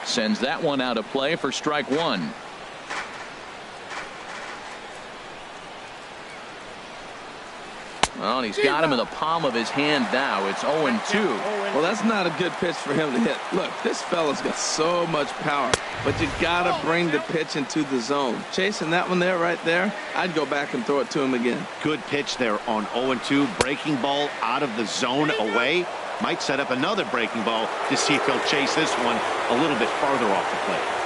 Sends that one out of play for strike 1. Well, and he's got him in the palm of his hand now. It's 0-2.
Well, that's not a good pitch for him to hit. Look, this fella's got so much power, but you got to bring the pitch into the zone. Chasing that one there, right there, I'd go back and throw it to him again.
Good pitch there on 0-2. Breaking ball out of the zone away. Might set up another breaking ball to see if he'll chase this one a little bit farther off the plate.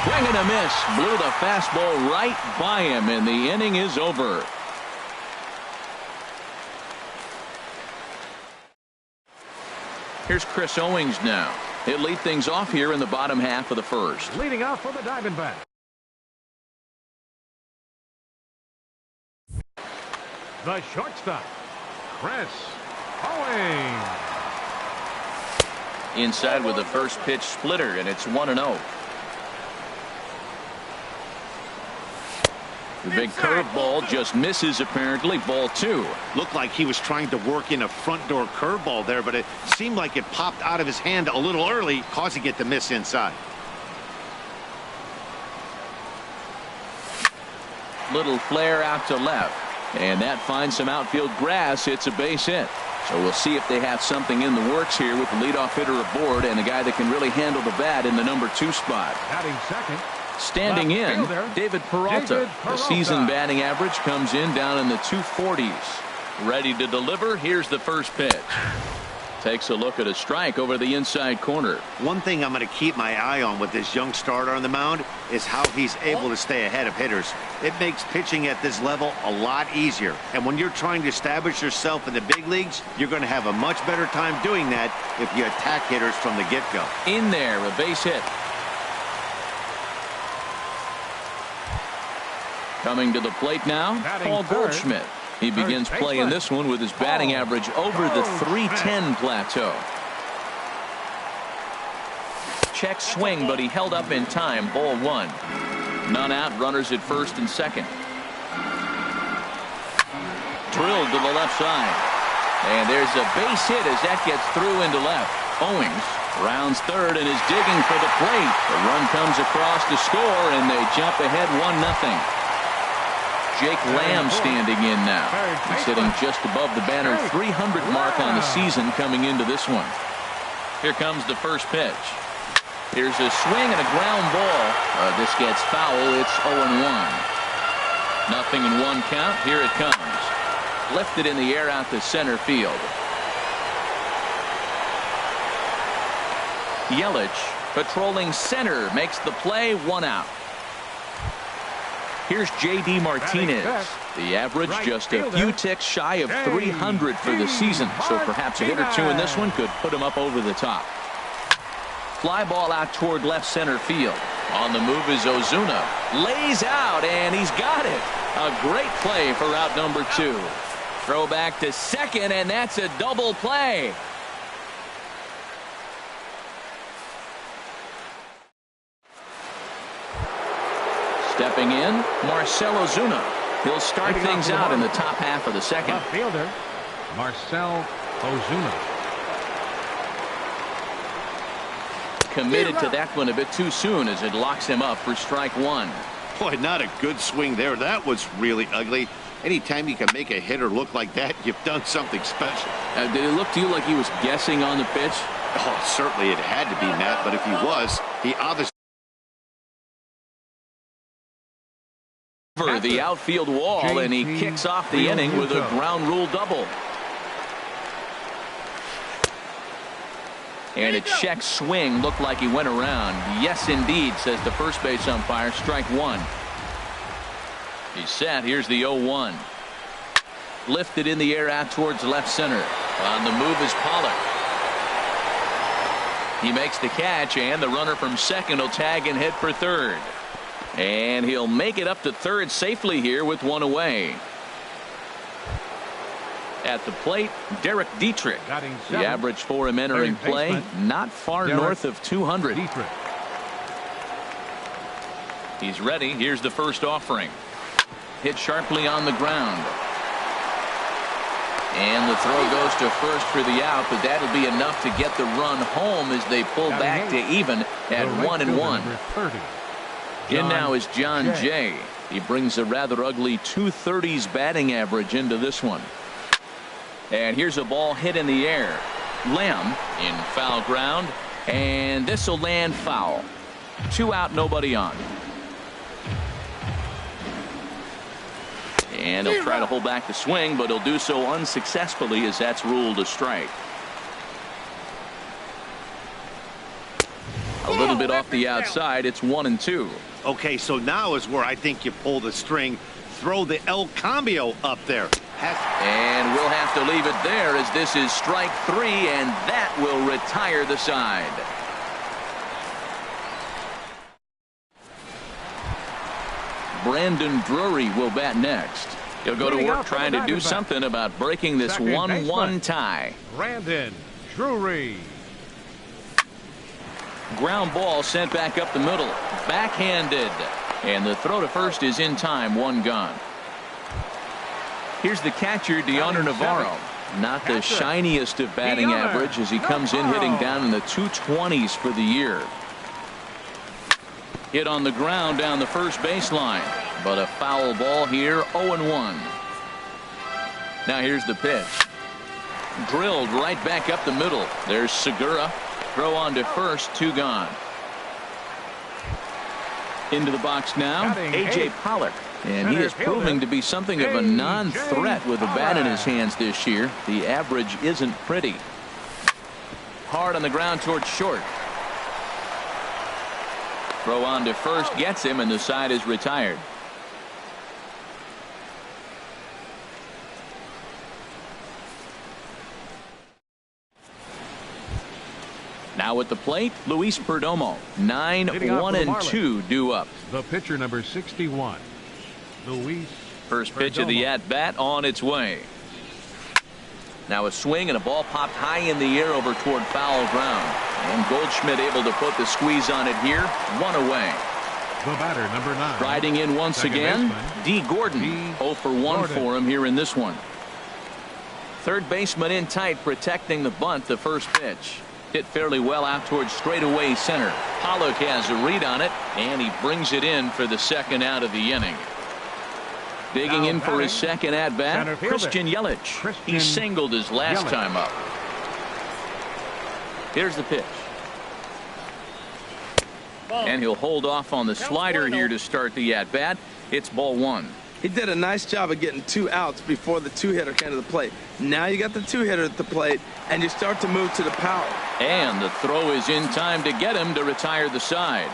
Swing and a miss. Blew the fastball right by him, and the inning is over. Here's Chris Owings now. He'll lead things off here in the bottom half of the first.
Leading off for the Diamondbacks. The shortstop, Chris Owings.
Inside with the first pitch splitter, and it's 1-0. The big curveball just misses, apparently. Ball 2.
Looked like he was trying to work in a front door curveball there, but it seemed like it popped out of his hand a little early, causing it to miss inside.
Little flare out to left, and that finds some outfield grass. It's a base hit. So we'll see if they have something in the works here with the leadoff hitter aboard and a guy that can really handle the bat in the number 2 spot.
Batting second.
Standing in, David Peralta. The season batting average comes in down in the 240s. Ready to deliver. Here's the first pitch. Takes a look at a strike over the inside corner.
One thing I'm going to keep my eye on with this young starter on the mound is how he's able to stay ahead of hitters. It makes pitching at this level a lot easier. And when you're trying to establish yourself in the big leagues, you're going to have a much better time doing that if you attack hitters from the get-go.
In there, a base hit. Coming to the plate now, Paul Goldschmidt. He begins playing this one with his batting average over the .310 plateau. Check swing, but he held up in time. Ball one. None out, runners at first and second. Drilled to the left side. And there's a base hit as that gets through into left. Owings rounds third and is digging for the plate. The run comes across to score, and they jump ahead 1-0. Jake Lamb standing in now. He's hitting just above the banner 300 mark on the season coming into this one. Here comes the first pitch. Here's a swing and a ground ball. This gets foul. It's 0-1. Nothing in one count. Here it comes. Lifted in the air out to center field. Yelich patrolling center makes the play. 1 out. Here's J.D. Martinez. The average just a few ticks shy of 300 for the season, so perhaps a hit or two in this one could put him up over the top. Fly ball out toward left center field. On the move is Ozuna. Lays out, and he's got it. A great play for out number 2. Throw back to second, and that's a double play. Stepping in, Marcell Ozuna. He'll start things out in the top half of the second.
Left fielder, Marcell Ozuna.
Committed to that one a bit too soon as it locks him up for strike 1.
Boy, not a good swing there. That was really ugly. Anytime you can make a hitter look like that, you've done something special.
Did it look to you like he was guessing on the pitch?
Oh, certainly it had to be, Matt, but if he was, he obviously
over the outfield wall, and he kicks off the inning with a ground rule double. And a check swing looked like he went around. Yes, indeed, says the first base umpire. Strike 1. He's set. Here's the 0-1. Lifted in the air out towards left center. On the move is Pollock. He makes the catch, and the runner from second will tag and hit for third. And he'll make it up to third safely here with 1 away. At the plate, Derek Dietrich. The average for him entering play, not far north of 200. He's ready. Here's the first offering. Hit sharply on the ground. And the throw goes to first for the out, but that'll be enough to get the run home as they pull back to even at 1-1. In now is John Jay. He brings a rather ugly 230s batting average into this one. And here's a ball hit in the air. Lamb in foul ground, and this will land foul. 2 out, nobody on. And he'll try to hold back the swing, but he'll do so unsuccessfully as that's ruled a strike. A little bit off the outside. It's 1-2.
Okay, so now is where I think you pull the string. Throw the El Cambio up there.
And we'll have to leave it there as this is strike 3, and that will retire the side. Brandon Drury will bat next. He'll go to work trying to do something about breaking this 1-1 tie.
Brandon Drury.
Ground ball sent back up the middle. Backhanded. And the throw to first is in time. 1 gone. Here's the catcher, Deoner Navarro. Not the shiniest of batting average as he comes in hitting down in the 220s for the year. Hit on the ground down the first baseline. But a foul ball here. 0-1. Now here's the pitch. Drilled right back up the middle. There's Segura. Throw on to first. 2 gone. Into the box now, A.J. Pollock. And he is proving to be something of a non-threat with the bat in his hands this year. The average isn't pretty. Hard on the ground towards short. Throw on to first gets him, and the side is retired. Now at the plate, Luis Perdomo. 9-1-2 due up.
The pitcher, number 61, Luis.
First pitch of the at-bat on its way. Now a swing and a ball popped high in the air over toward foul ground. And Goldschmidt able to put the squeeze on it here. One away.
The batter, number 9.
Riding in once again, D. Gordon. 0 for 1 for him here in this one. Third baseman in tight, protecting the bunt. The first pitch hit fairly well out towards straightaway center. Pollock has a read on it, and he brings it in for the second out of the inning. Digging in for his second at bat, Christian Yelich. He singled his last time up. Here's the pitch. And he'll hold off on the slider here to start the at bat. It's ball 1.
He did a nice job of getting 2 outs before the 2-hitter came to the plate. Now you got the 2-hitter at the plate, and you start to move to the power.
And the throw is in time to get him to retire the side.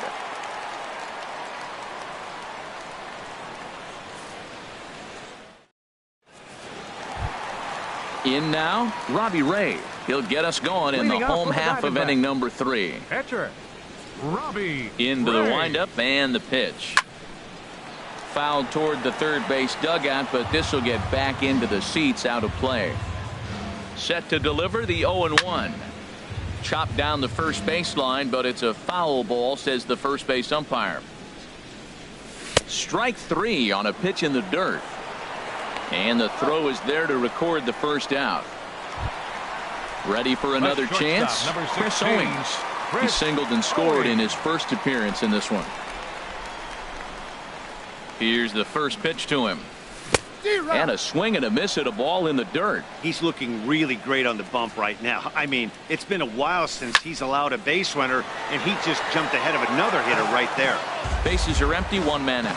In now, Robbie Ray. He'll get us going in the home half of inning number 3.
Catcher, Robbie
Into the
Ray.
windup and the pitch. Fouled toward the third base dugout, but this will get back into the seats, out of play. Set to deliver the 0-1. Chopped down the first baseline, but it's a foul ball, says the first base umpire. Strike 3 on a pitch in the dirt. And the throw is there to record the first out. Ready for another chance? Chris Owings. He singled and scored in his first appearance in this one. Here's the first pitch to him. And a swing and a miss at a ball in the dirt.
He's looking really great on the bump right now. I mean, it's been a while since he's allowed a base runner, and he just jumped ahead of another hitter right there.
Bases are empty, 1 man out.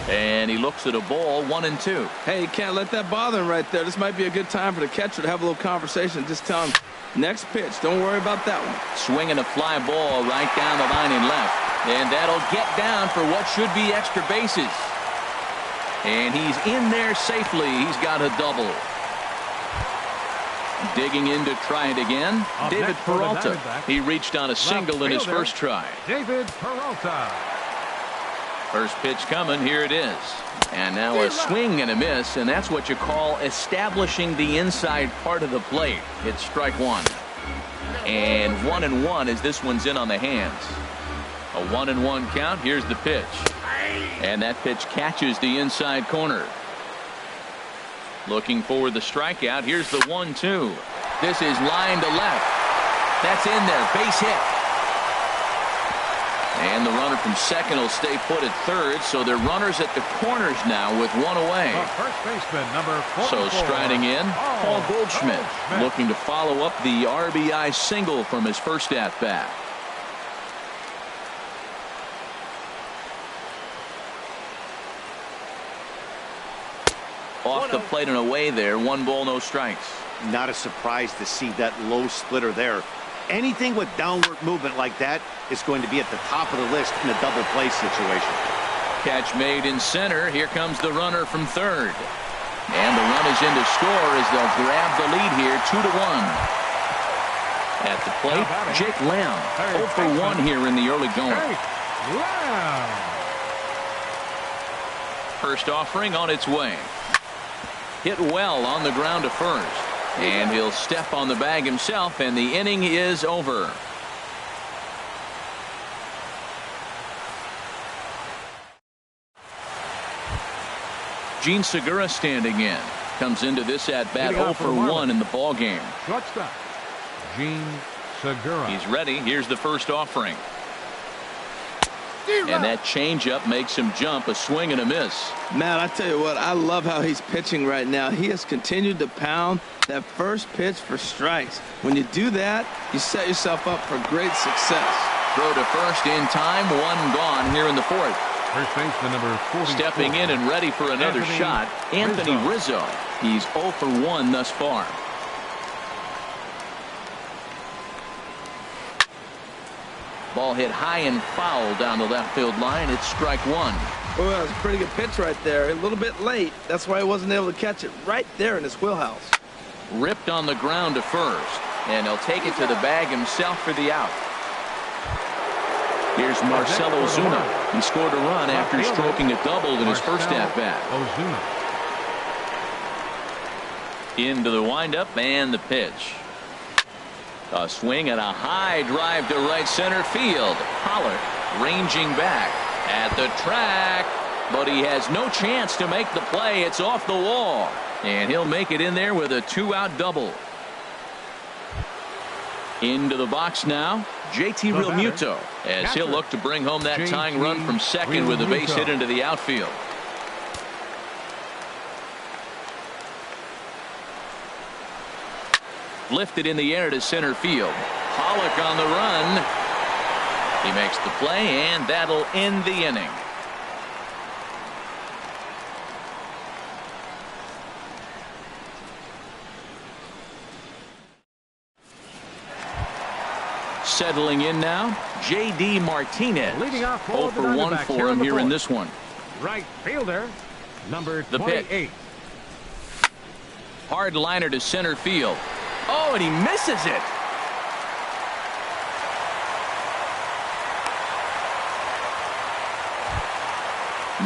And he looks at a ball, 1-2.
Hey, you can't let that bother him right there. This might be a good time for the catcher to have a little conversation. Just tell him, next pitch, don't worry about that one.
Swinging a fly ball right down the line and left. And that'll get down for what should be extra bases. And he's in there safely. He's got a double. Digging in to try it again, David Peralta. He reached on a single in his first try.
David Peralta.
First pitch coming. Here it is. And now a swing and a miss, and that's what you call establishing the inside part of the plate. It's strike 1. And 1-1 as this one's in on the hands. A 1-1 count. Here's the pitch. And that pitch catches the inside corner. Looking for the strikeout. Here's the 1-2. This is line to left. That's in there. Base hit. And the runner from second will stay put at third, so they're runners at the corners now with 1 away.
The first baseman, number 44.
So striding in, Paul Goldschmidt, looking to follow up the RBI single from his first at-bat. Off the plate and away there, 1 ball, no strikes.
Not a surprise to see that low splitter there. Anything with downward movement like that is going to be at the top of the list in a double play situation.
Catch made in center. Here comes the runner from third. And the run is in to score as they'll grab the lead here, 2-1. At the plate, Jake Lamb, 0 for 1 here in the early going. First offering on its way. Hit well on the ground to first. And he'll step on the bag himself, and the inning is over. Gene Segura standing in. Comes into this at-bat 0 for 1 in the ball game.
Shortstop, Gene Segura.
He's ready. Here's the first offering. And that changeup makes him jump. A swing and a miss.
Man, I tell you what, I love how he's pitching right now. He has continued to pound that first pitch for strikes. When you do that, you set yourself up for great success.
Throw to first in time. One gone here in the fourth.
First baseman number 44.
Stepping in and ready for another shot, Anthony Rizzo. He's 0 for 1 thus far. Ball hit high and foul down the left field line. It's strike one.
Oh, that was a pretty good pitch right there. A little bit late. That's why he wasn't able to catch it right there in his wheelhouse.
Ripped on the ground to first. And he'll take it to the bag himself for the out. Here's Marcell Ozuna. He scored a run after stroking a double in his first at-bat. Into the windup and the pitch. A swing and a high drive to right center field. Pollock ranging back at the track, but he has no chance to make the play. It's off the wall, and he'll make it in there with a 2-out double. Into the box now, JT Realmuto, as he'll look to bring home that tying run from second with a base hit into the outfield. Lifted in the air to center field. Pollock on the run. He makes the play, and that'll end the inning. Settling in now, J.D. Martinez.
Leading off
0 for 1 for him here in this one.
Right fielder, number 28.
The pitch. Hard liner to center field. Oh, and he misses it.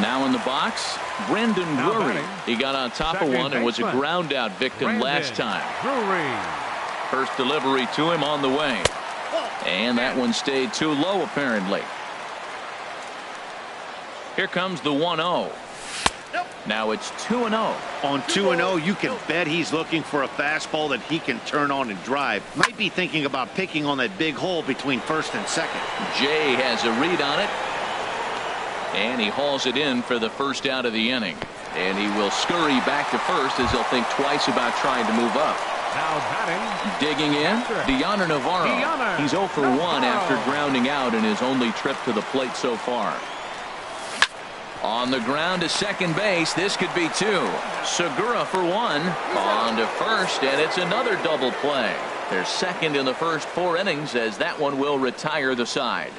Now in the box, Brendan Drury. He got on top of one and was a ground out victim last time. First delivery to him on the way. And that one stayed too low, apparently. Here comes the 1-0. Now it's 2-0.
On 2-0, you can bet he's looking for a fastball that he can turn on and drive. Might be thinking about picking on that big hole between first and second.
Jay has a read on it. And he hauls it in for the first out of the inning. And he will scurry back to first as he'll think twice about trying to move up.
Now batting.
Digging in, Deoner Navarro. He's 0 for 1 after grounding out in his only trip to the plate so far. On the ground to second base. This could be 2. Segura for 1. On to first, and it's another double play. They're second in the first 4 innings as that one will retire the side.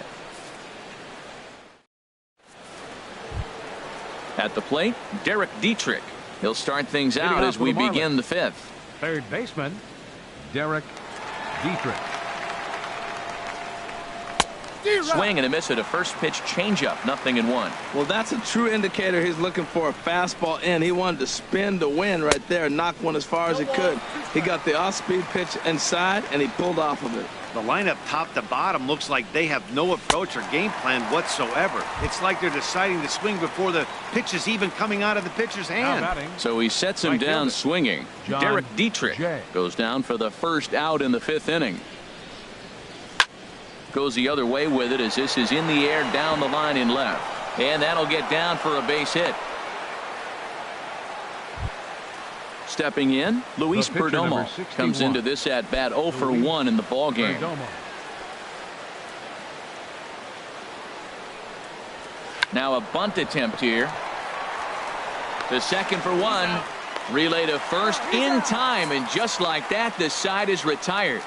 At the plate, Derek Dietrich. He'll start things out as we begin the 5th.
Third baseman, Derek Dietrich.
Swing and a miss at a first pitch changeup. 0-1.
Well, that's a true indicator he's looking for a fastball in. He wanted to spin to win right there, knock one as far as he could. He got the off-speed pitch inside, and he pulled off of it.
The lineup top to bottom looks like they have no approach or game plan whatsoever. It's like they're deciding to swing before the pitch is even coming out of the pitcher's hand.
So he sets him down swinging. Derek Dietrich goes down for the first out in the 5th inning. Goes the other way with it as this is in the air down the line in left. And that'll get down for a base hit. Stepping in, Luis Perdomo comes into this at bat 0 for 1 in the ball game. Now a bunt attempt here. The second for 1. Relay to first in time, and just like that, the side is retired.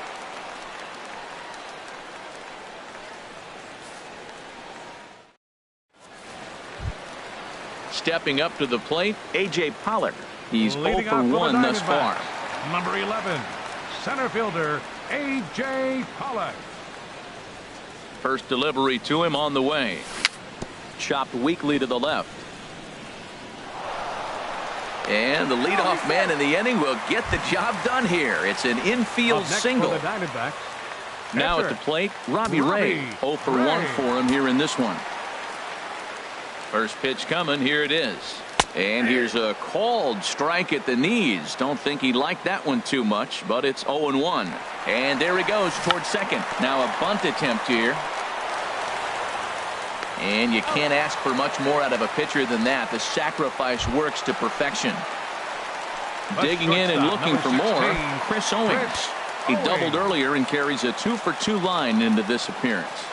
Stepping up to the plate, A.J. Pollock. He's 0 for 1 thus far.
Number 11, center fielder A.J. Pollock.
First delivery to him on the way. Chopped weakly to the left. And the leadoff man in the inning will get the job done here. It's an infield single. Now at the plate, Robbie Ray. 0 for 1 for him here in this one. First pitch coming. Here it is. And here's a called strike at the knees. Don't think he liked that one too much, but it's 0-1. And there he goes towards second. Now a bunt attempt here. And you can't ask for much more out of a pitcher than that. The sacrifice works to perfection. Digging in and looking for more, Chris Owings. He doubled earlier and carries a 2-for-2 line into this appearance.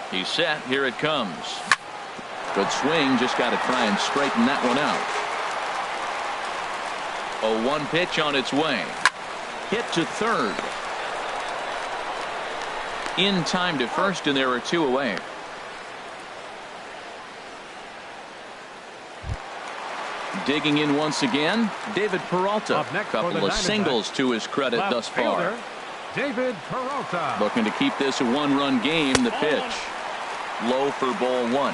He's set. Here it comes. Good swing. Just got to try and straighten that one out. 0-1 pitch on its way. Hit to third. In time to first, and there are 2 away. Digging in once again, David Peralta. Couple of singles to his credit thus far.
David Peralta.
Looking to keep this a 1-run game. The pitch. Low for ball 1.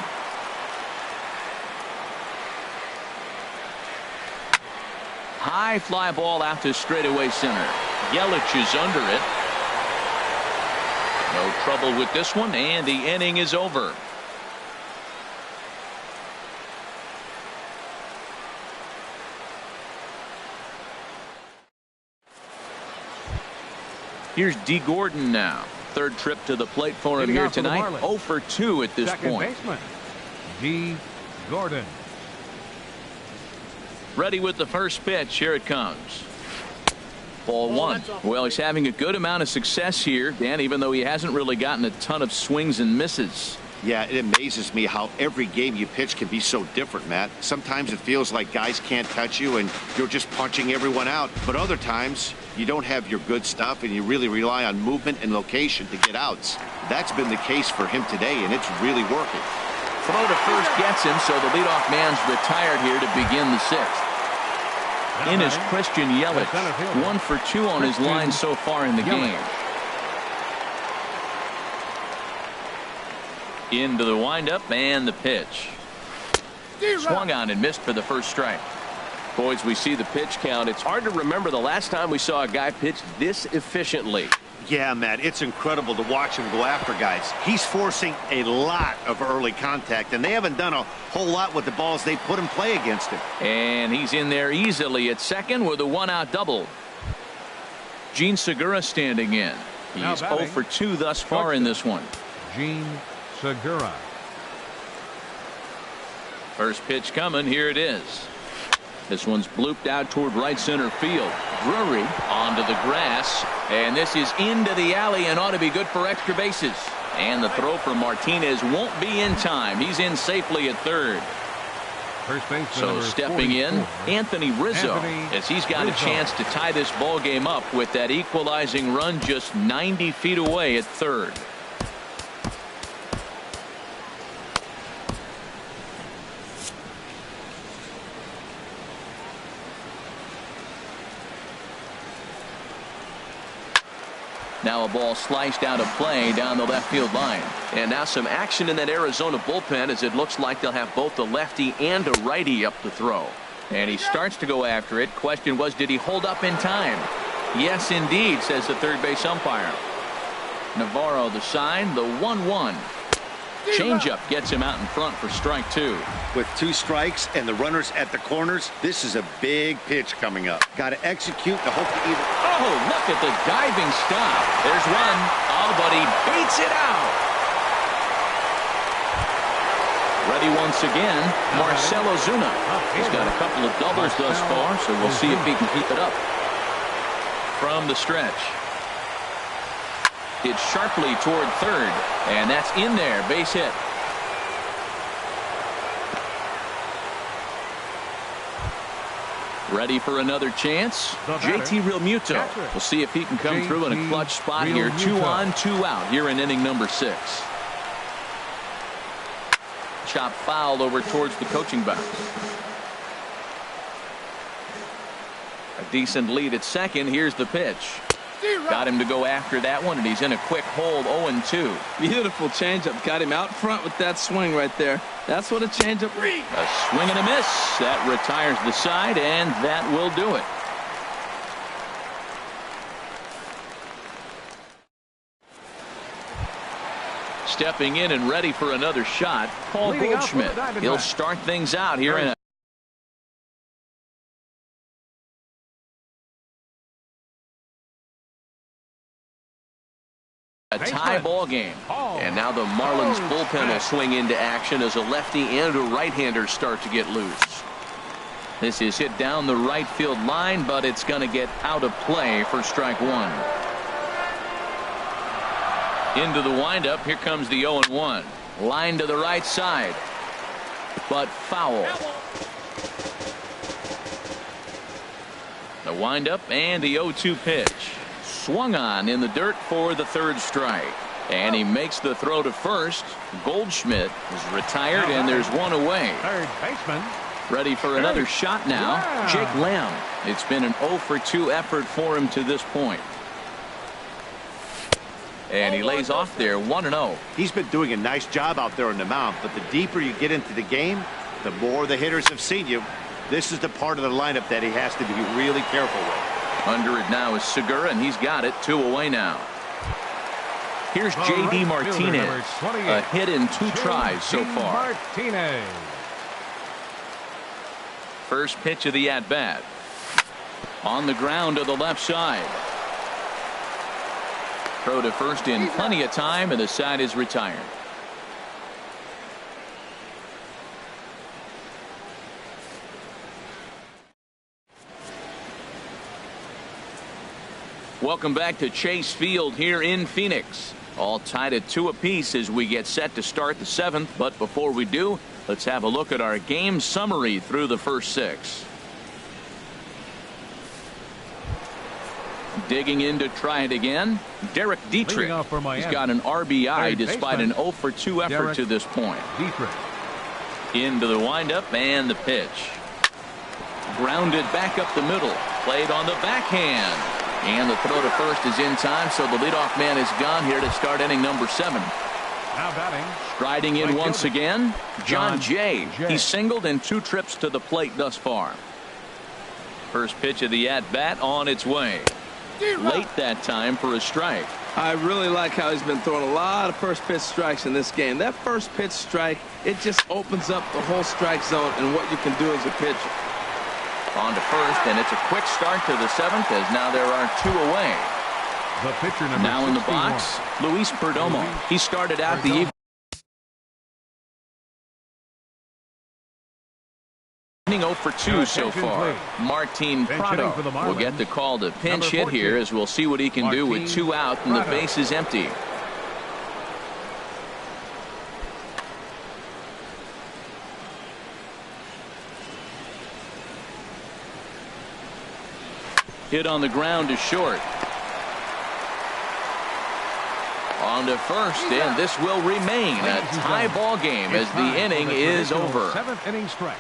High fly ball out to straightaway center. Yelich is under it. No trouble with this one, and the inning is over. Here's D. Gordon now. Third trip to the plate for him here tonight. 0-for-2 at this point.
Baseman, D. Gordon.
Ready with the first pitch. Here it comes. Ball 1. Well, he's having a good amount of success here, Dan, even though he hasn't really gotten a ton of swings and misses.
Yeah, it amazes me how every game you pitch can be so different, Matt. Sometimes it feels like guys can't touch you and you're just punching everyone out. But other times you don't have your good stuff and you really rely on movement and location to get outs. That's been the case for him today, and it's really working.
Throw to first gets him, so the leadoff man's retired here to begin the 6th. In is Christian Yelich. 1-for-2 on his line so far in the game. Into the windup and the pitch. Swung on and missed for the first strike. Boys, we see the pitch count. It's hard to remember the last time we saw a guy pitch this efficiently.
Yeah, Matt, it's incredible to watch him go after guys. He's forcing a lot of early contact, and they haven't done a whole lot with the balls they put in play against him.
And he's in there easily at second with a 1-out double. Gene Segura standing in. He's 0-for-2 thus far in this one.
Gene Segura.
First pitch coming. Here it is. This one's blooped out toward right center field. Drury onto the grass, and this is into the alley and ought to be good for extra bases. And the throw from Martinez won't be in time. He's in safely at third. So stepping in, Anthony Rizzo, as he's got a chance to tie this ball game up with that equalizing run just 90 feet away at third. Now a ball sliced out of play down the left field line. And now some action in that Arizona bullpen, as it looks like they'll have both a lefty and a righty up to throw. And he starts to go after it. Question was, did he hold up in time? Yes, indeed, says the third base umpire. Navarro the sign, the 1-1. Changeup gets him out in front for strike 2.
With 2 strikes and the runners at the corners, this is a big pitch coming up. Got to execute to hope to either.
Oh, look at the diving stop. There's one. Oh, but he beats it out. Ready once again, Marcell Ozuna. He's got a couple of doubles thus far, so we'll see if he can keep it up. From the stretch. It's sharply toward third, and that's in there. Base hit. Ready for another chance. JT Realmuto. We'll see if he can come through in a clutch spot here. 2 on, 2 out here in inning number 6. Chop foul over towards the coaching box. A decent lead at second. Here's the pitch. Got him to go after that one, and he's in a quick hold. 0-2.
Beautiful changeup. Got him out front with that swing right there. That's what a changeup is.
A swing and a miss. That retires the side, and that will do it. Stepping in and ready for another shot, Paul Goldschmidt. He'll start things out here in a A tie ball game. And now the Marlins bullpen will swing into action as a lefty and a right-hander start to get loose. This is hit down the right field line, but it's going to get out of play for strike one. Into the windup. Here comes the 0-1. Line to the right side, but foul. The windup and the 0-2 pitch. Swung on in the dirt for the third strike. And he makes the throw to first. Goldschmidt is retired, and there's one away.
Third baseman.
Ready for another shot now. Jake Lamb. It's been an 0-for-2 effort for him to this point. And he lays off there 1-0.
He's been doing a nice job out there on the mound, but the deeper you get into the game, the more the hitters have seen you. This is the part of the lineup that he has to be really careful with.
Under it now is Segura, and he's got it. 2 away now. Here's J.D. Martinez. A hit in 2 tries so far.
Martinez.
First pitch of the at-bat. On the ground to the left side. Throw to first in plenty of time, and the side is retired. Welcome back to Chase Field here in Phoenix. All tied at 2 apiece as we get set to start the 7th. But before we do, let's have a look at our game summary through the first 6. Digging in to try it again, Derek Dietrich. He's got an RBI despite an 0-for-2 effort to this point. Into the windup and the pitch. Grounded back up the middle. Played on the backhand. And the throw to first is in time, so the leadoff man is gone here to start inning number 7.
Now batting.
Striding in once again, John Jay. He singled in 2 trips to the plate thus far. First pitch of the at-bat on its way. Late that time for a strike.
I really like how he's been throwing a lot of first pitch strikes in this game. That first pitch strike, it just opens up the whole strike zone and what you can do as a pitcher.
On to first, and it's a quick start to the 7th as now there are 2 away.
The pitcher number
now in the box, Luis Perdomo. He started out the evening 0-for-2 so far. Martin Prado will get the call to pinch hit here, as we'll see what he can do with 2 out and the base is empty. Hit on the ground to short. On to first, and this will remain a tie ball game as the inning is over.
7th inning stretch.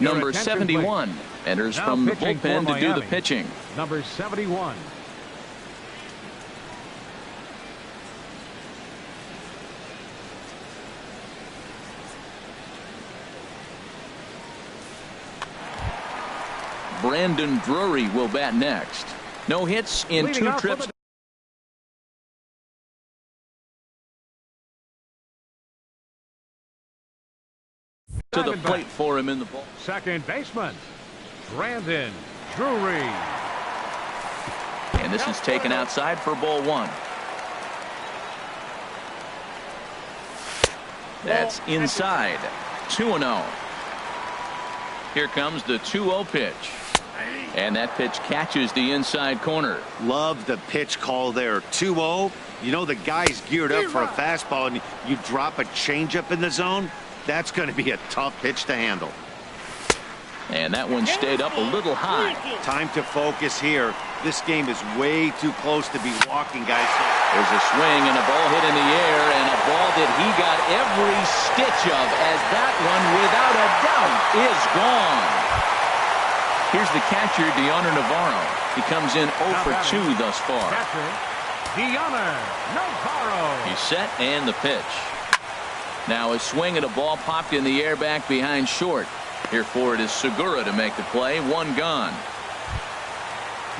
Number 71 enters from the bullpen to do the pitching.
Number 71.
Brandon Drury will bat next. No hits in 2 trips. To the plate for him in the ball.
Second baseman, Brandon Drury.
And this is taken outside for ball 1. That's inside. 2-0. Here comes the 2-0 pitch. And that pitch catches the inside corner.
Love the pitch call there. 2-0. You know the guy's geared up for a fastball, and you drop a changeup in the zone. That's going to be a tough pitch to handle.
And that one stayed up a little high.
Time to focus here. This game is way too close to be walking, guys.
There's a swing and a ball hit in the air, and a ball that he got every stitch of, as that one, without a doubt, is gone. Here's the catcher, Deoner Navarro. He comes in 0-for-2 thus far.
Catcher, Deoner Navarro.
He's set and the pitch. Now a swing and a ball popped in the air back behind short. Here for it is Segura to make the play. 1 gone.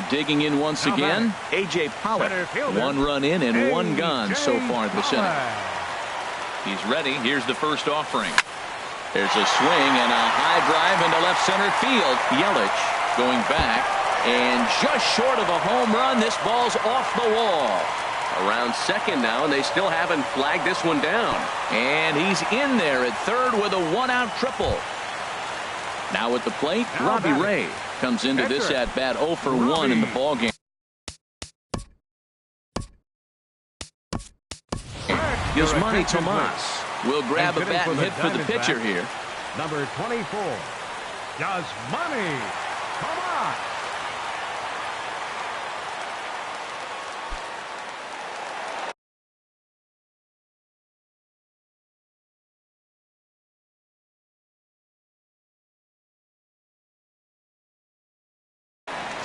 Digging in once again, A.J. Pollock. 1 run in and 1 gone so far this inning. He's ready. Here's the first offering. There's a swing and a high drive into left center field. Yelich going back, and just short of a home run. This ball's off the wall. Around second now, and they still haven't flagged this one down. And he's in there at third with a one-out triple. Now at the plate, Robbie Ray comes into this at-bat 0 for 1 in the ballgame. Yasmani Tomas will grab a bat and hit for the pitcher here.
Number 24, Yasmani Tomas.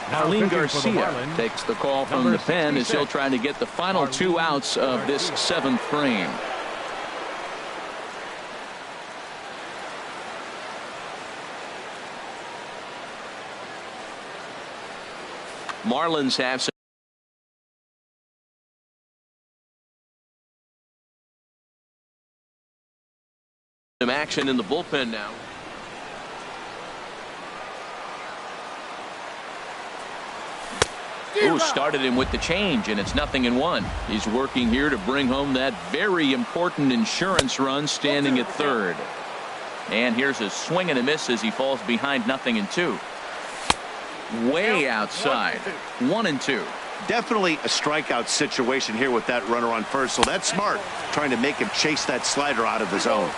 Marlene Garcia takes the call from the pen as he'll try to get the final 2 outs of this 7th frame. Marlins have some action in the bullpen now. Ooh, started him with the change, and it's 0-1. He's working here to bring home that very important insurance run, standing at third. And here's a swing and a miss as he falls behind 0-2. Way outside. 1-2.
Definitely a strikeout situation here with that runner on first, so that's smart, trying to make him chase that slider out of the zone.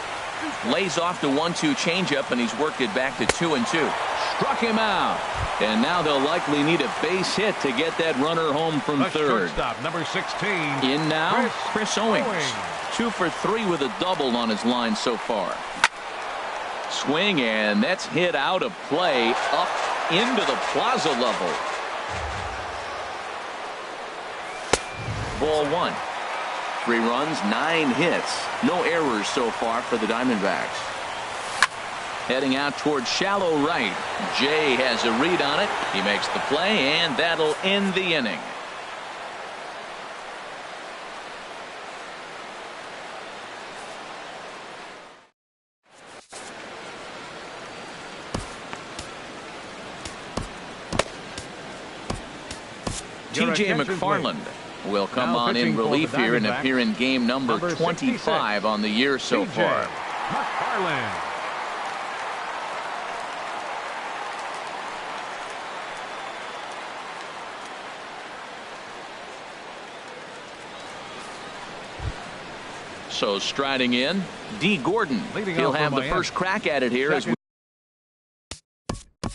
Lays off the 1-2 changeup, and he's worked it back to 2-2. Struck him out, and now they'll likely need a base hit to get that runner home from third.
Shortstop, number 16.
In now, Chris Owings. 2 for 3 with a double on his line so far. Swing, and that's hit out of play up into the plaza level. Ball 1. 3 runs, 9 hits. No errors so far for the Diamondbacks. Heading out towards shallow right. Jay has a read on it. He makes the play, and that'll end the inning. T.J. McFarland will come on in relief here and appear in game number 25 on the year so far.
McFarland.
So striding in, D. Gordon. He'll have the first crack at it here as we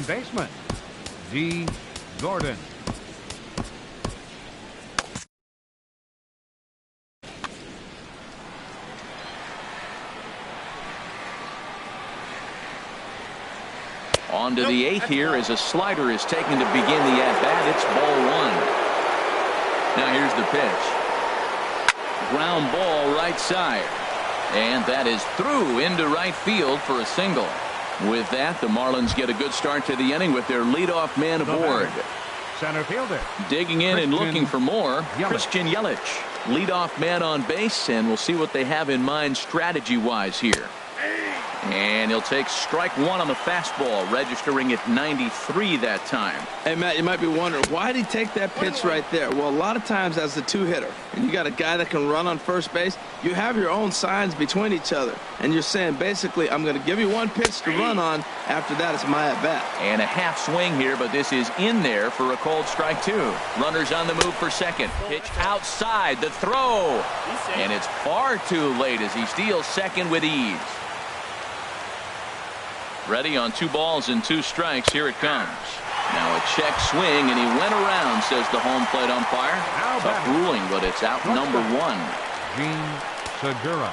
Baseman, D. Gordon.
On to the 8th here as a slider is taken to begin the at-bat. It's ball 1. Now here's the pitch. Ground ball right side. And that is through into right field for a single. With that, the Marlins get a good start to the inning with their leadoff man aboard.
Center fielder.
Digging in and looking for more, Christian Yelich. Leadoff man on base, and we'll see what they have in mind strategy-wise here. And he'll take strike 1 on the fastball, registering at 93 that time.
Hey, Matt, you might be wondering, why did he take that pitch right there? Well, a lot of times as the 2-hitter, and you got a guy that can run on first base, you have your own signs between each other. And you're saying, basically, I'm going to give you one pitch to run on. After that, it's my at-bat.
And a half swing here, but this is in there for a called strike 2. Runners on the move for second. Pitch outside, the throw. And it's far too late as he steals second with ease. Ready on 2 balls and 2 strikes. Here it comes. Now a check swing, and he went around, says the home plate umpire. Tough ruling, but it's out number 1.
Gene Segura.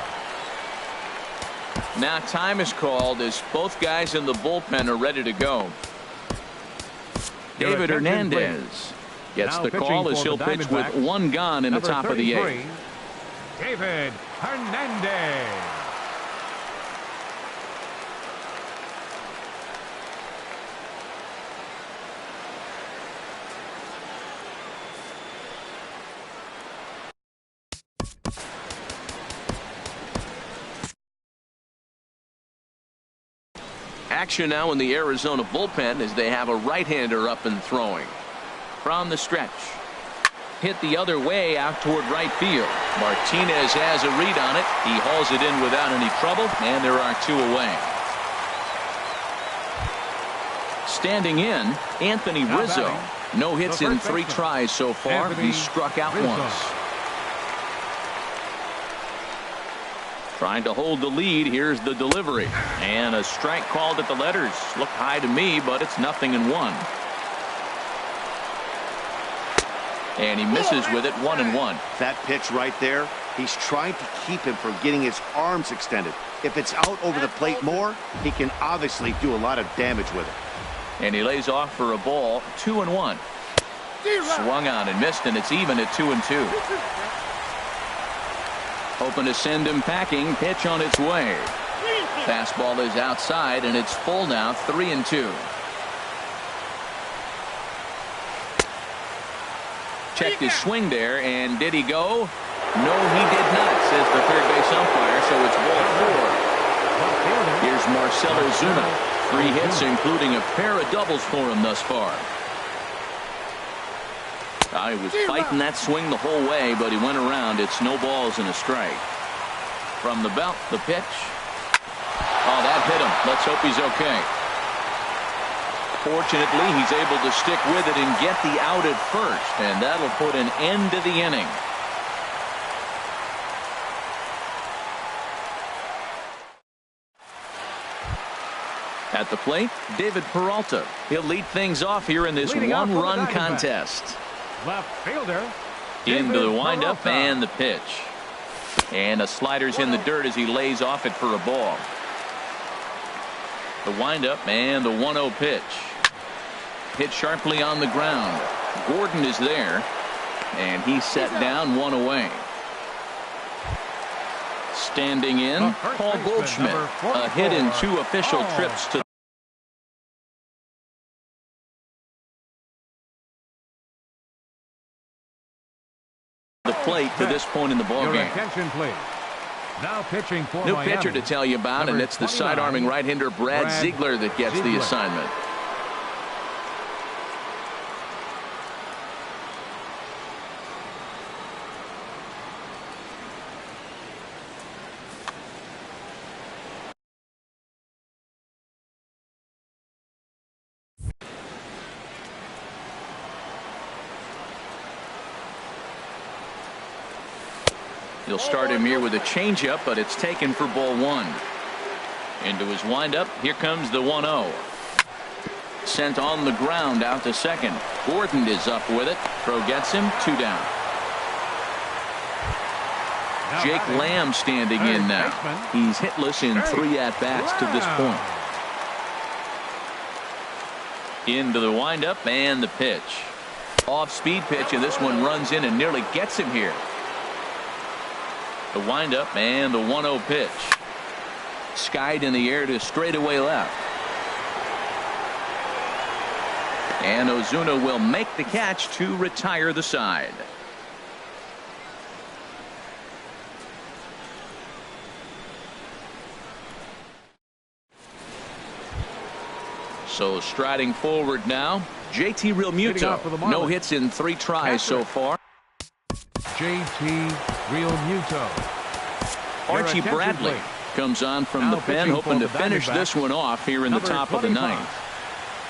Now time is called as both guys in the bullpen are ready to go. David Hernandez gets the call as he'll pitch with 1 gone in the top of the 8th.
David Hernandez.
Action now in the Arizona bullpen as they have a right-hander up and throwing. From the stretch. Hit the other way out toward right field. Martinez has a read on it. He hauls it in without any trouble, and there are 2 away. Standing in, Anthony Rizzo. No hits in 3 tries so far. He struck out once. Trying to hold the lead. Here's the delivery. And a strike called at the letters. Looked high to me, but it's 0-1. And he misses with it, 1-1.
That pitch right there, he's trying to keep him from getting his arms extended. If it's out over the plate more, he can obviously do a lot of damage with it.
And he lays off for a ball, 2-1. Swung on and missed, and it's even at 2-2. Hoping to send him packing. Pitch on its way. Fastball is outside, and it's full now, 3-2. Checked his swing there, and did he go? No, he did not, says the third base umpire, so it's ball 4. Here's Marcell Ozuna. 3 hits, including a pair of doubles for him thus far. He was fighting that swing the whole way, but he went around. It's no balls and a strike. From the belt, the pitch. Oh, that hit him. Let's hope he's okay. Fortunately, he's able to stick with it and get the out at first, and that'll put an end to the inning. At the plate, David Peralta. He'll lead things off here in this one-run contest.
Left fielder.
Into the windup and the pitch. And a slider's in the dirt as he lays off it for a ball. The windup and the 1-0 pitch. Hit sharply on the ground. Gordon is there. And he's set down, 1 away. Standing in, Paul Goldschmidt. A hit in 2 official trips to the plate to this point in the ballgame.
Attention, please. Now pitching for
New
Miami.
pitcher to tell you about, and it's the side-arming right-hander Brad Ziegler that gets the assignment. He'll start him here with a changeup, but it's taken for ball 1. Into his windup. Here comes the 1-0. Sent on the ground out to second. Gordon is up with it. Throw gets him. 2 down. Jake Lamb standing in now. He's hitless in 3 at-bats to this point. Into the windup and the pitch. Off-speed pitch, and this one runs in and nearly gets him here. The windup and the 1-0 pitch. Skied in the air to straightaway left. And Ozuna will make the catch to retire the side. So striding forward now, JT Realmuto. No hits in 3 tries so far.
JT Realmuto.
Archie Bradley comes on from the pen, hoping to finish this one off here in the top of the 9th.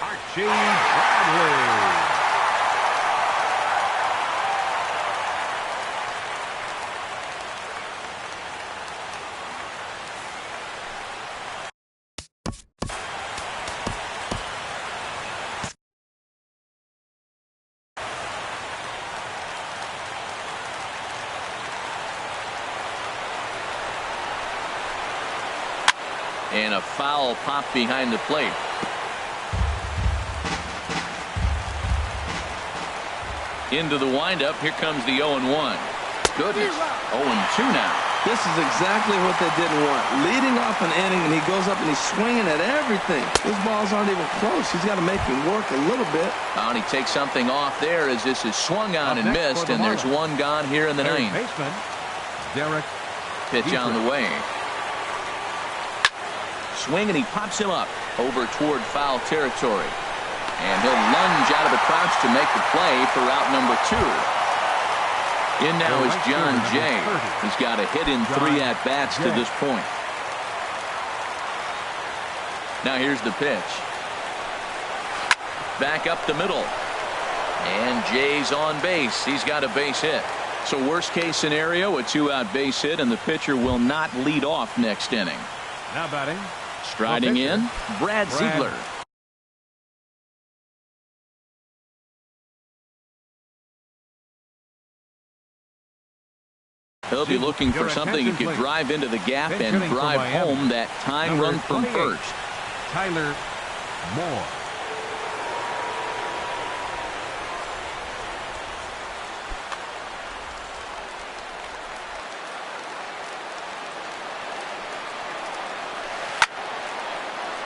Archie Bradley.
And a foul pop behind the plate. Into the windup. Here comes the 0-1. Goodness. 0-2 now.
This is exactly what they didn't want. Leading off an inning, and he goes up and he's swinging at everything. His balls aren't even close. He's got to make him work a little bit.
Oh, and he takes something off there as this is swung on and missed, and there's 1 gone here in the 9th.
Derek
Pitch on the way. swing, and he pops him up over toward foul territory. And he'll lunge out of the crouch to make the play for out number 2. In now is John Jay. He's got a hit in 3 at-bats to this point. Now here's the pitch. Back up the middle. And Jay's on base. He's got a base hit. So worst case scenario, a 2-out base hit, and the pitcher will not lead off next inning.
Now batting.
Striding in, Brad Ziegler. He'll be looking for something he could drive into the gap and drive home that tying run from first.
Tyler Moore.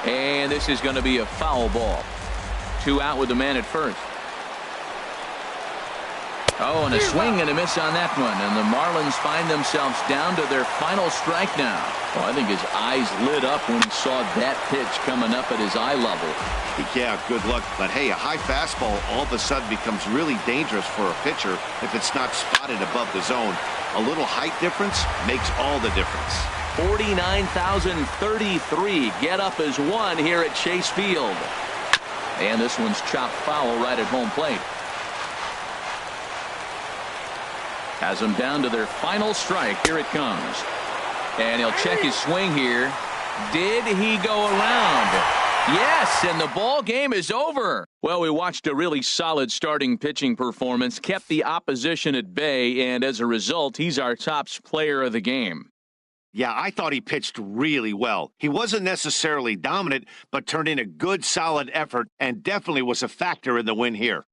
And this is going to be a foul ball. 2 out with the man at first. Oh, and a swing and a miss on that one. And the Marlins find themselves down to their final strike now. Oh, I think his eyes lit up when he saw that pitch coming up at his eye level.
Yeah, good luck. But hey, a high fastball all of a sudden becomes really dangerous for a pitcher if it's not spotted above the zone. A little height difference makes all the difference.
49,033 get up as 1 here at Chase Field. And this one's chopped foul right at home plate. Has them down to their final strike. Here it comes. And he'll check his swing here. Did he go around? Yes, and the ball game is over. Well, we watched a really solid starting pitching performance, kept the opposition at bay, and as a result, he's our top player of the game.
Yeah, I thought he pitched really well. He wasn't necessarily dominant, but turned in a good, solid effort and definitely was a factor in the win here.